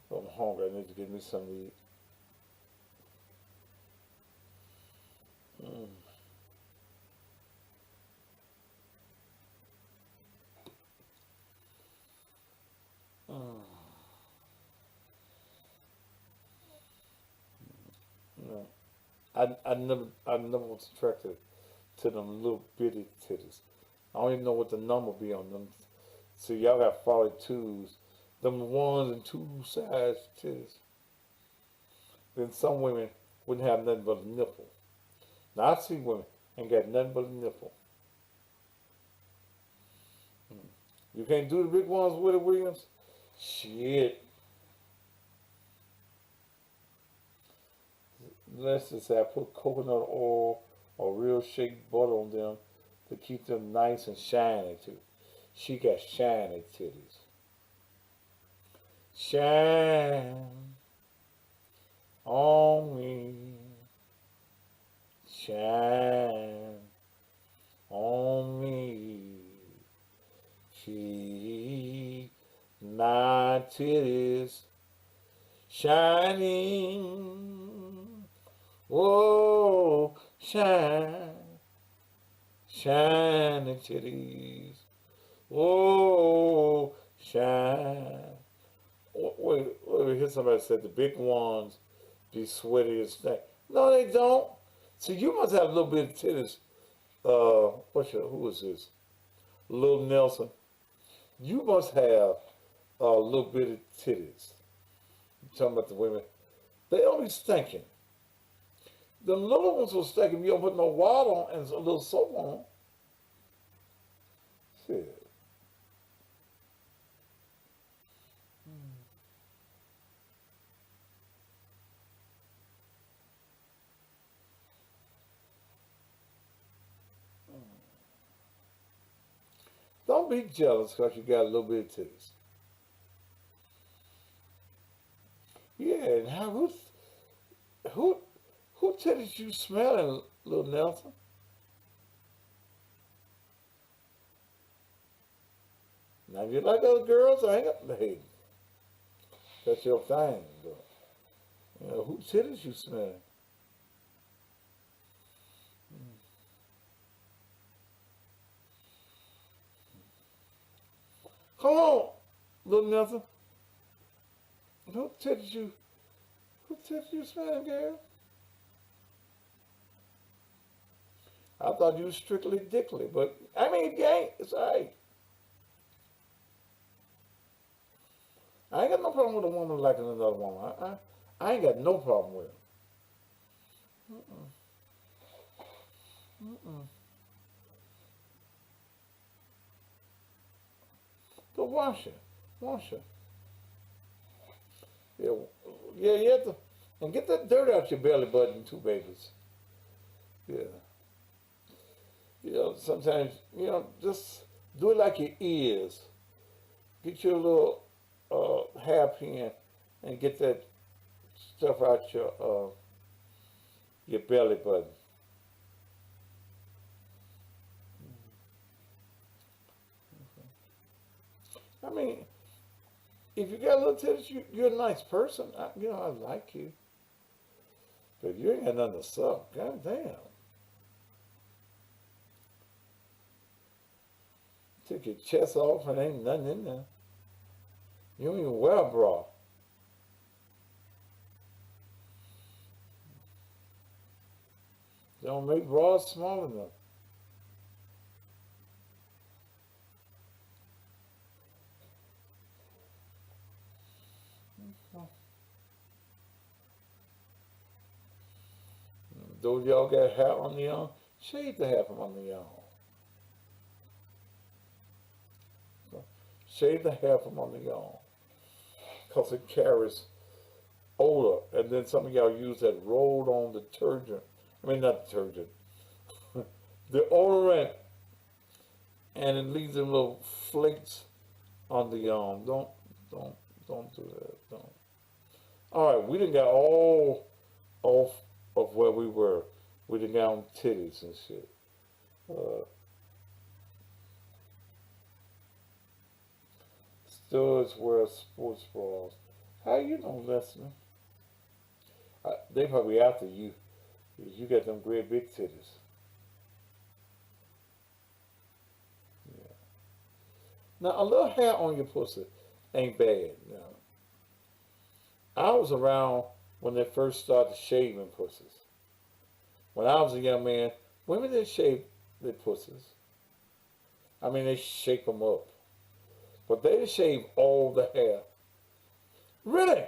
I'm hungry. I need to get me something to eat. Mm. Mm. No. I never was attracted to them little bitty titties. I don't even know what the number be on them. See, y'all got 42s, them ones and two size titties. Then some women wouldn't have nothing but a nipple. Now I see women ain't got nothing but a nipple. Mm. You can't do the big ones with it, Williams? Shit. Let's just say I put coconut oil or real shea butter on them to keep them nice and shiny too. She got shiny titties. Shine on me. Shine on me. Keep my titties shining. Oh, shine, shining titties. Oh, shine. Wait, hear somebody said the big ones be sweaty as snake. No, they don't. See, you must have a little bit of titties. Who is this? Little Nelson. You must have a little bit of titties. I'm talking about the women. They don't be stinking. The little ones will stink if you don't put no water on and a little soap on. Shit. Don't be jealous because you got a little bit of titties. Yeah, and who who titties you smelling, little Nelson? Now if you like other girls, I ain't got hey, that's your thing, but you know, who titties you smelling? Come on, little Nelson. Who titties you who titties you smelling, girl? I thought you was strictly dickly, but I mean if you ain't, it's alright. liking another woman. I ain't got no problem with it. Mm-mm. Mm-mm. Go wash it. Wash it. Yeah, yeah, you have to, and get that dirt out your belly button too, babies. Yeah, sometimes just do it like your ears. Get your little hairpin and get that stuff out your belly button. I mean, if you got little titties, you're a nice person. I like you, but you ain't got nothing to suck. God damn. Take your chest off and ain't nothing in there. You don't even wear a bra. They don't make bras small enough. Those y'all got hair on the arm, shave the hair from under your arm. Shave the hair from under your arm. Because it carries odor. And then some of y'all use that rolled on detergent. I mean, not detergent. The odorant. And it leaves them little flakes on the arm. Don't, don't do that. Don't. All right, we done got all off of where we were. We done got on titties and shit. Uh, Studs wear sports bras. How you know, listening? They probably after you. You got them great big titties. Yeah. Now a little hair on your pussy ain't bad. Now I was around when they first started shaving pussies. When I was a young man, women didn't shave their pussies. I mean, they shape them up, but they didn't shave all the hair. Really,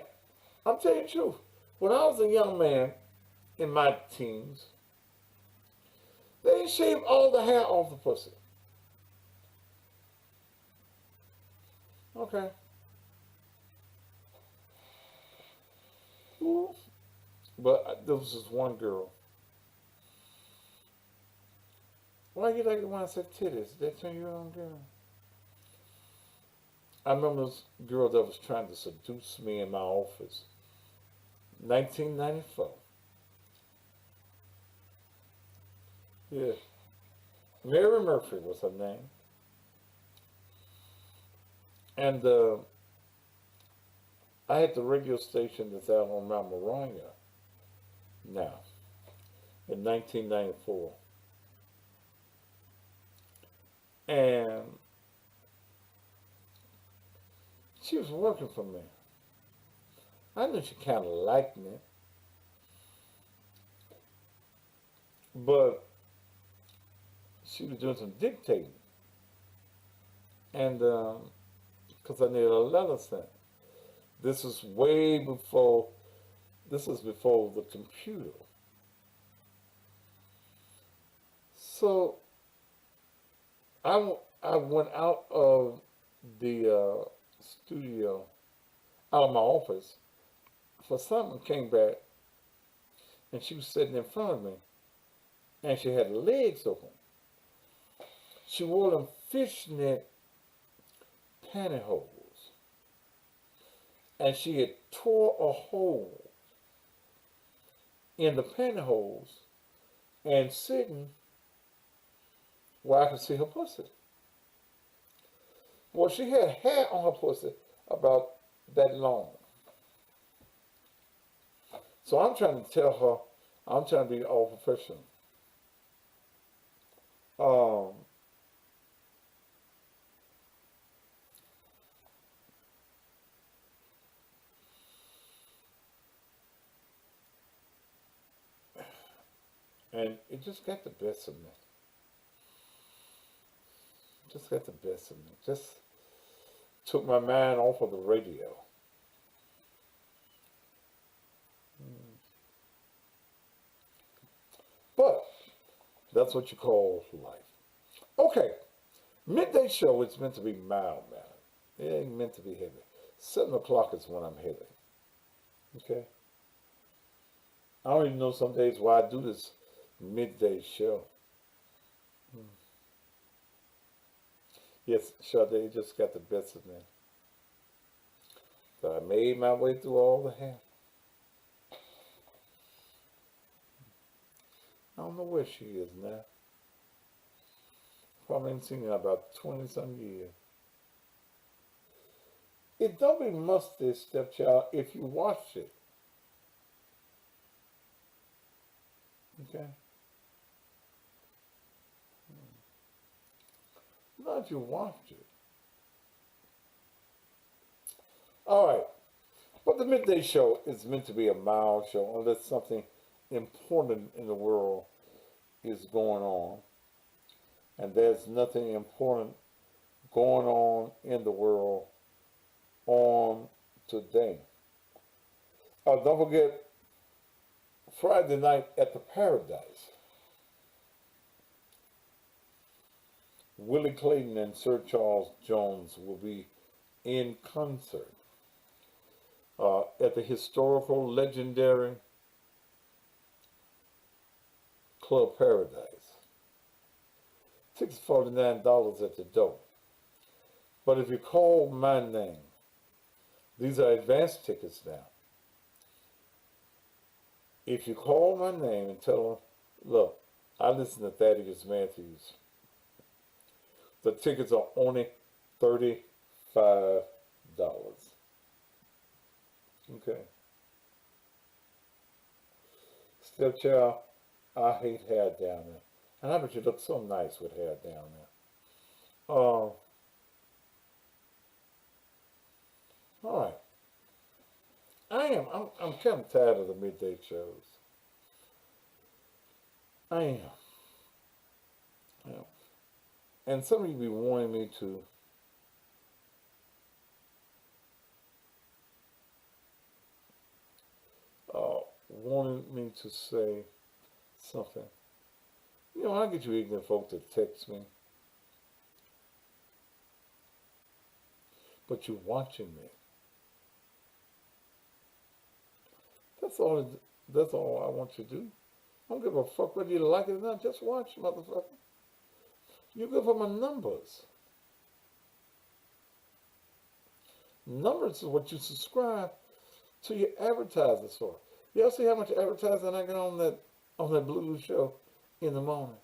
I'm telling you the truth. When I was a young man in my teens, they didn't shave all the hair off the pussy. Okay. Ooh. But there was this one girl. Why you like it when I said titties? Did that turn you on, girl? I remember this girl that was trying to seduce me in my office. 1994. Yeah. Mary Murphy was her name. And I had the radio station that's out on Mount Moronia now in 1994. And she was working for me. I knew she kind of liked me, but she was doing some dictating. And because I needed a letter sent. This was way before, this was before the computer. So I went out of the studio, out of my office, for something, came back, and she was sitting in front of me, and she had legs open. She wore them fishnet pantyhose, and she had tore a hole in the pantyhose and sitting where I could see her pussy. Well, she had hair on her pussy about that long. So I'm trying to tell her, I'm trying to be all professional. Um, and it just got the best of me. Just got the best of me. Just took my mind off of the radio. That's what you call life. Okay, midday show is meant to be mild, man. It ain't meant to be heavy. 7 o'clock is when I'm heavy. Okay? I don't even know some days why I do this midday show. Hmm. Yes, Sade just got the best of me. But I made my way through all the hair. I don't know where she is now. Probably ain't seen her in about 20 some years. It don't be musty, stepchild, if you watch it. Okay? Not if you watch it. All right. But the midday show is meant to be a mild show unless something important in the world is going on. And there's nothing important going on in the world on today. Don't forget Friday night at the Paradise. Willie Clayton and Sir Charles Jones will be in concert at the historical, legendary Club Paradise. Tickets $49 at the door. But if you call my name, these are advanced tickets now. If you call my name and tell them, look, I listen to Thaddeus Matthews, the tickets are only $35. Okay. Stepchild, I hate hair down there. And I bet you look so nice with hair down there. All right. I'm kind of tired of the midday shows. I am. I am. And some of you be wanting me to say something. You know, I get you ignorant folk to text me, but you're watching me. That's all. That's all I want you to do. I don't give a fuck whether you like it or not. Just watch, motherfucker. You give them my numbers. Numbers is what you subscribe to your advertisers for. Y'all see how much advertising I get on that blues show in the morning?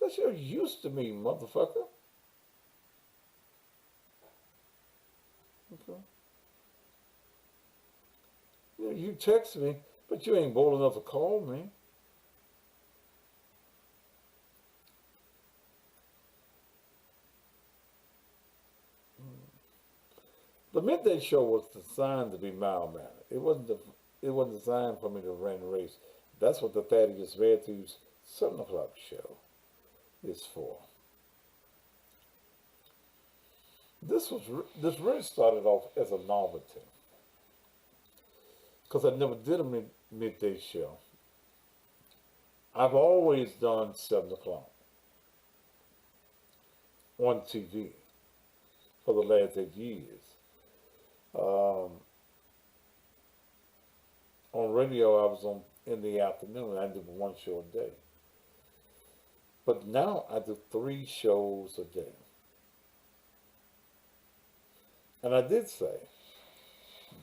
That show used to me, motherfucker. Okay. You text me, but you ain't bold enough to call me. The midday show was designed to be mild mannered. It wasn't designed for me to run a race. That's what the Thaddeus Matthews 7 o'clock show is for. This really started off as a novelty because I never did a midday show. I've always done 7 o'clock on TV for the last 8 years. On radio, I was on in the afternoon. I did one show a day. But now I do 3 shows a day. And I did say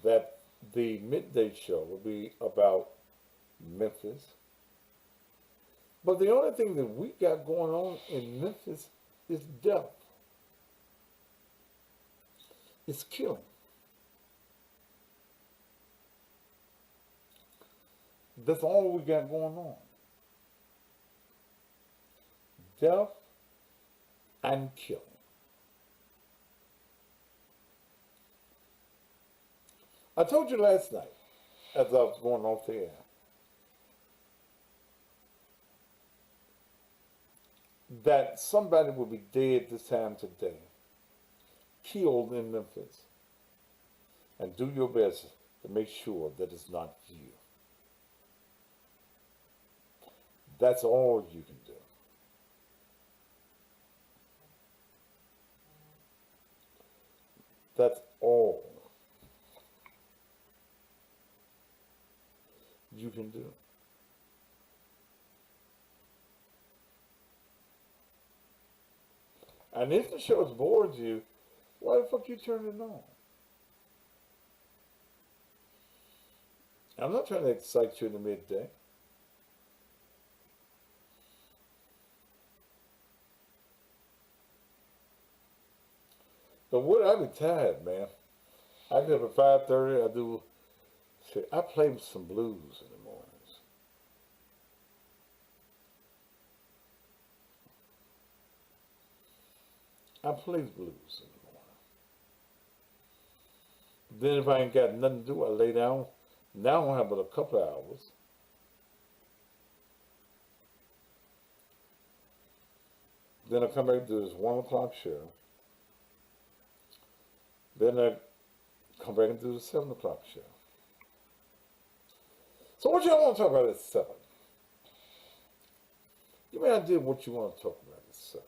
that the midday show will be about Memphis. But the only thing that we got going on in Memphis is death. It's killing. That's all we got going on. Death and killing. I told you last night, as I was going off the air, that somebody will be dead this time today, killed in Memphis. And do your best to make sure that it's not you. That's all you can do. That's all you can do. And if the show bores you, why the fuck you turn it on? I'm not trying to excite you in the midday. But what I be tired, man. I get up at 5:30. I do. Shit, I play some blues in the mornings. I play blues in the morning. Then if I ain't got nothing to do, I lay down. Now I don't have but a couple of hours. Then I come back to this 1 o'clock show. Then I come back and do the 7 o'clock show. So what y'all want to talk about at 7? Give me an idea of what you want to talk about at 7.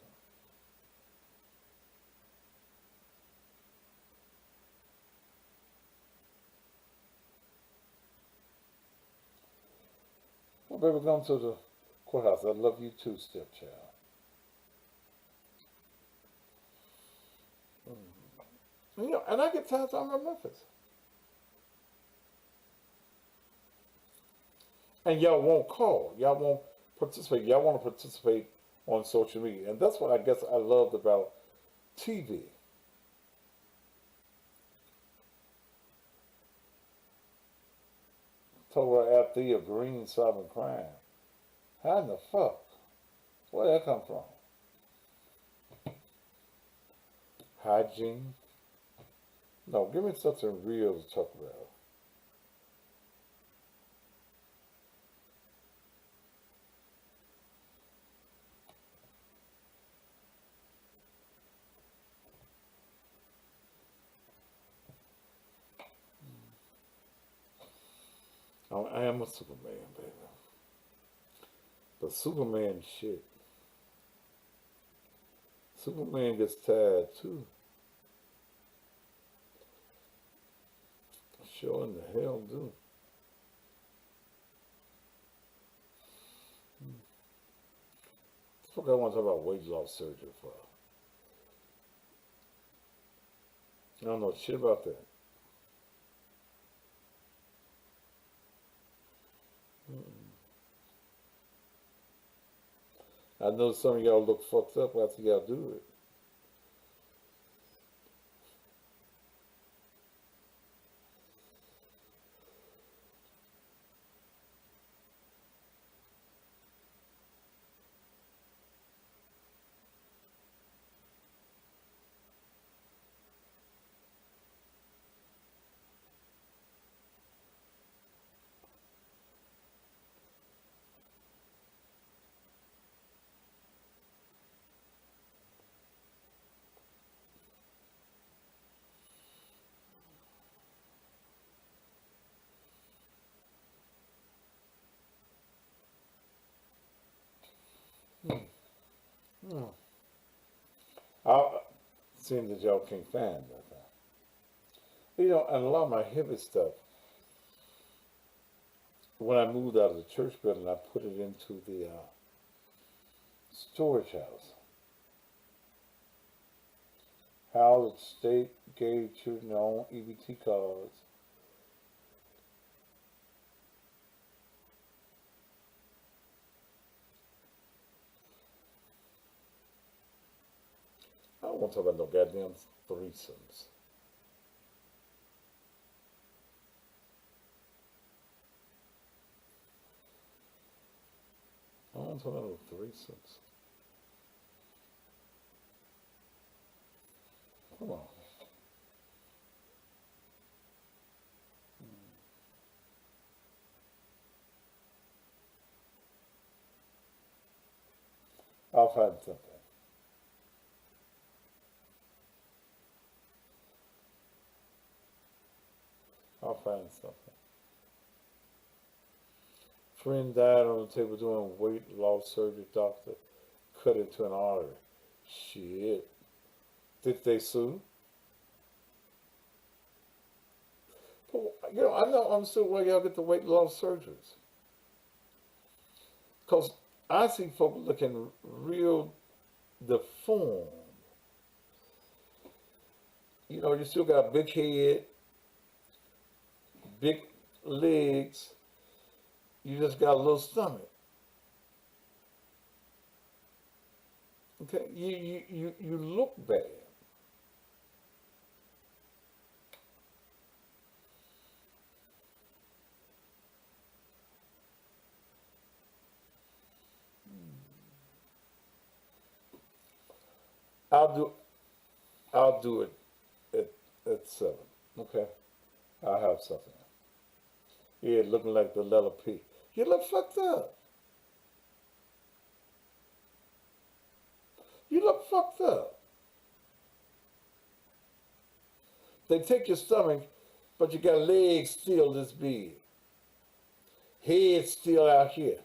Well, baby, going to the courthouse. I love you too, stepchild. You know, and I get tired talking about Memphis. And y'all won't call. Y'all won't participate. Y'all want to participate on social media. And that's what I guess I loved about TV. Told her after your green solving crime. How in the fuck? Where'd that come from? Hygiene? No, give me something real to talk about. I am a Superman, baby. But Superman shit. Superman gets tired too. Sure in the hell do. What the fuck I want to talk about weight loss surgery for? I don't know shit about that. I know some of y'all look fucked up after y'all do it. Hmm. Hmm. I seem that y'all can't find that. You know, and a lot of my heavy stuff, when I moved out of the church building, I put it into the storage house. How the state gave children their own EBT cards. I don't want to talk about no goddamn threesomes. I don't want to talk about no threesomes. Come on. I'll find something. I'll find something. Friend died on the table doing weight loss surgery. Doctor cut into an artery. Shit. Did they sue? But, I know I'm still why y'all get the weight loss surgeries. Because I see folk looking real deformed. You still got a big head, big legs. You just got a little stomach. Okay, you look bad. I'll do I'll do it at 7. Okay, I'll have something. Yeah, looking like the letter P. You look fucked up. You look fucked up. They take your stomach, but you got legs still this big, head still out here,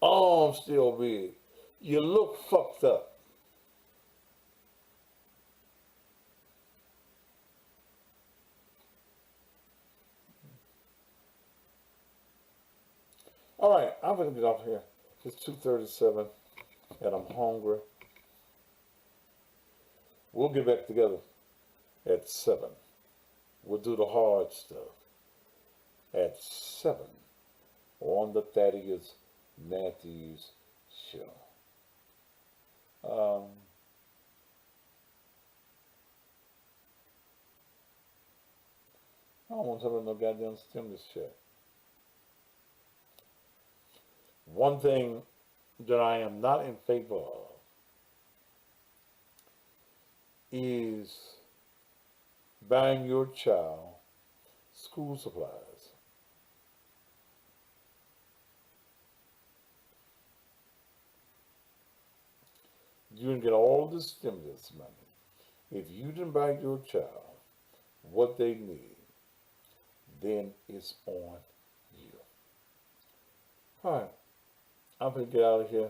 arms still big. You look fucked up. All right, I'm gonna get off here. It's 2:37, and I'm hungry. We'll get back together at 7. We'll do the hard stuff at 7 on the Thaddeus Matthews Show. Um, I don't want to talk about no goddamn stimulus check. One thing that I am not in favor of is buying your child school supplies. You can get all the stimulus money. If you didn't buy your child what they need, then it's on you. All right, I'm going to get out of here.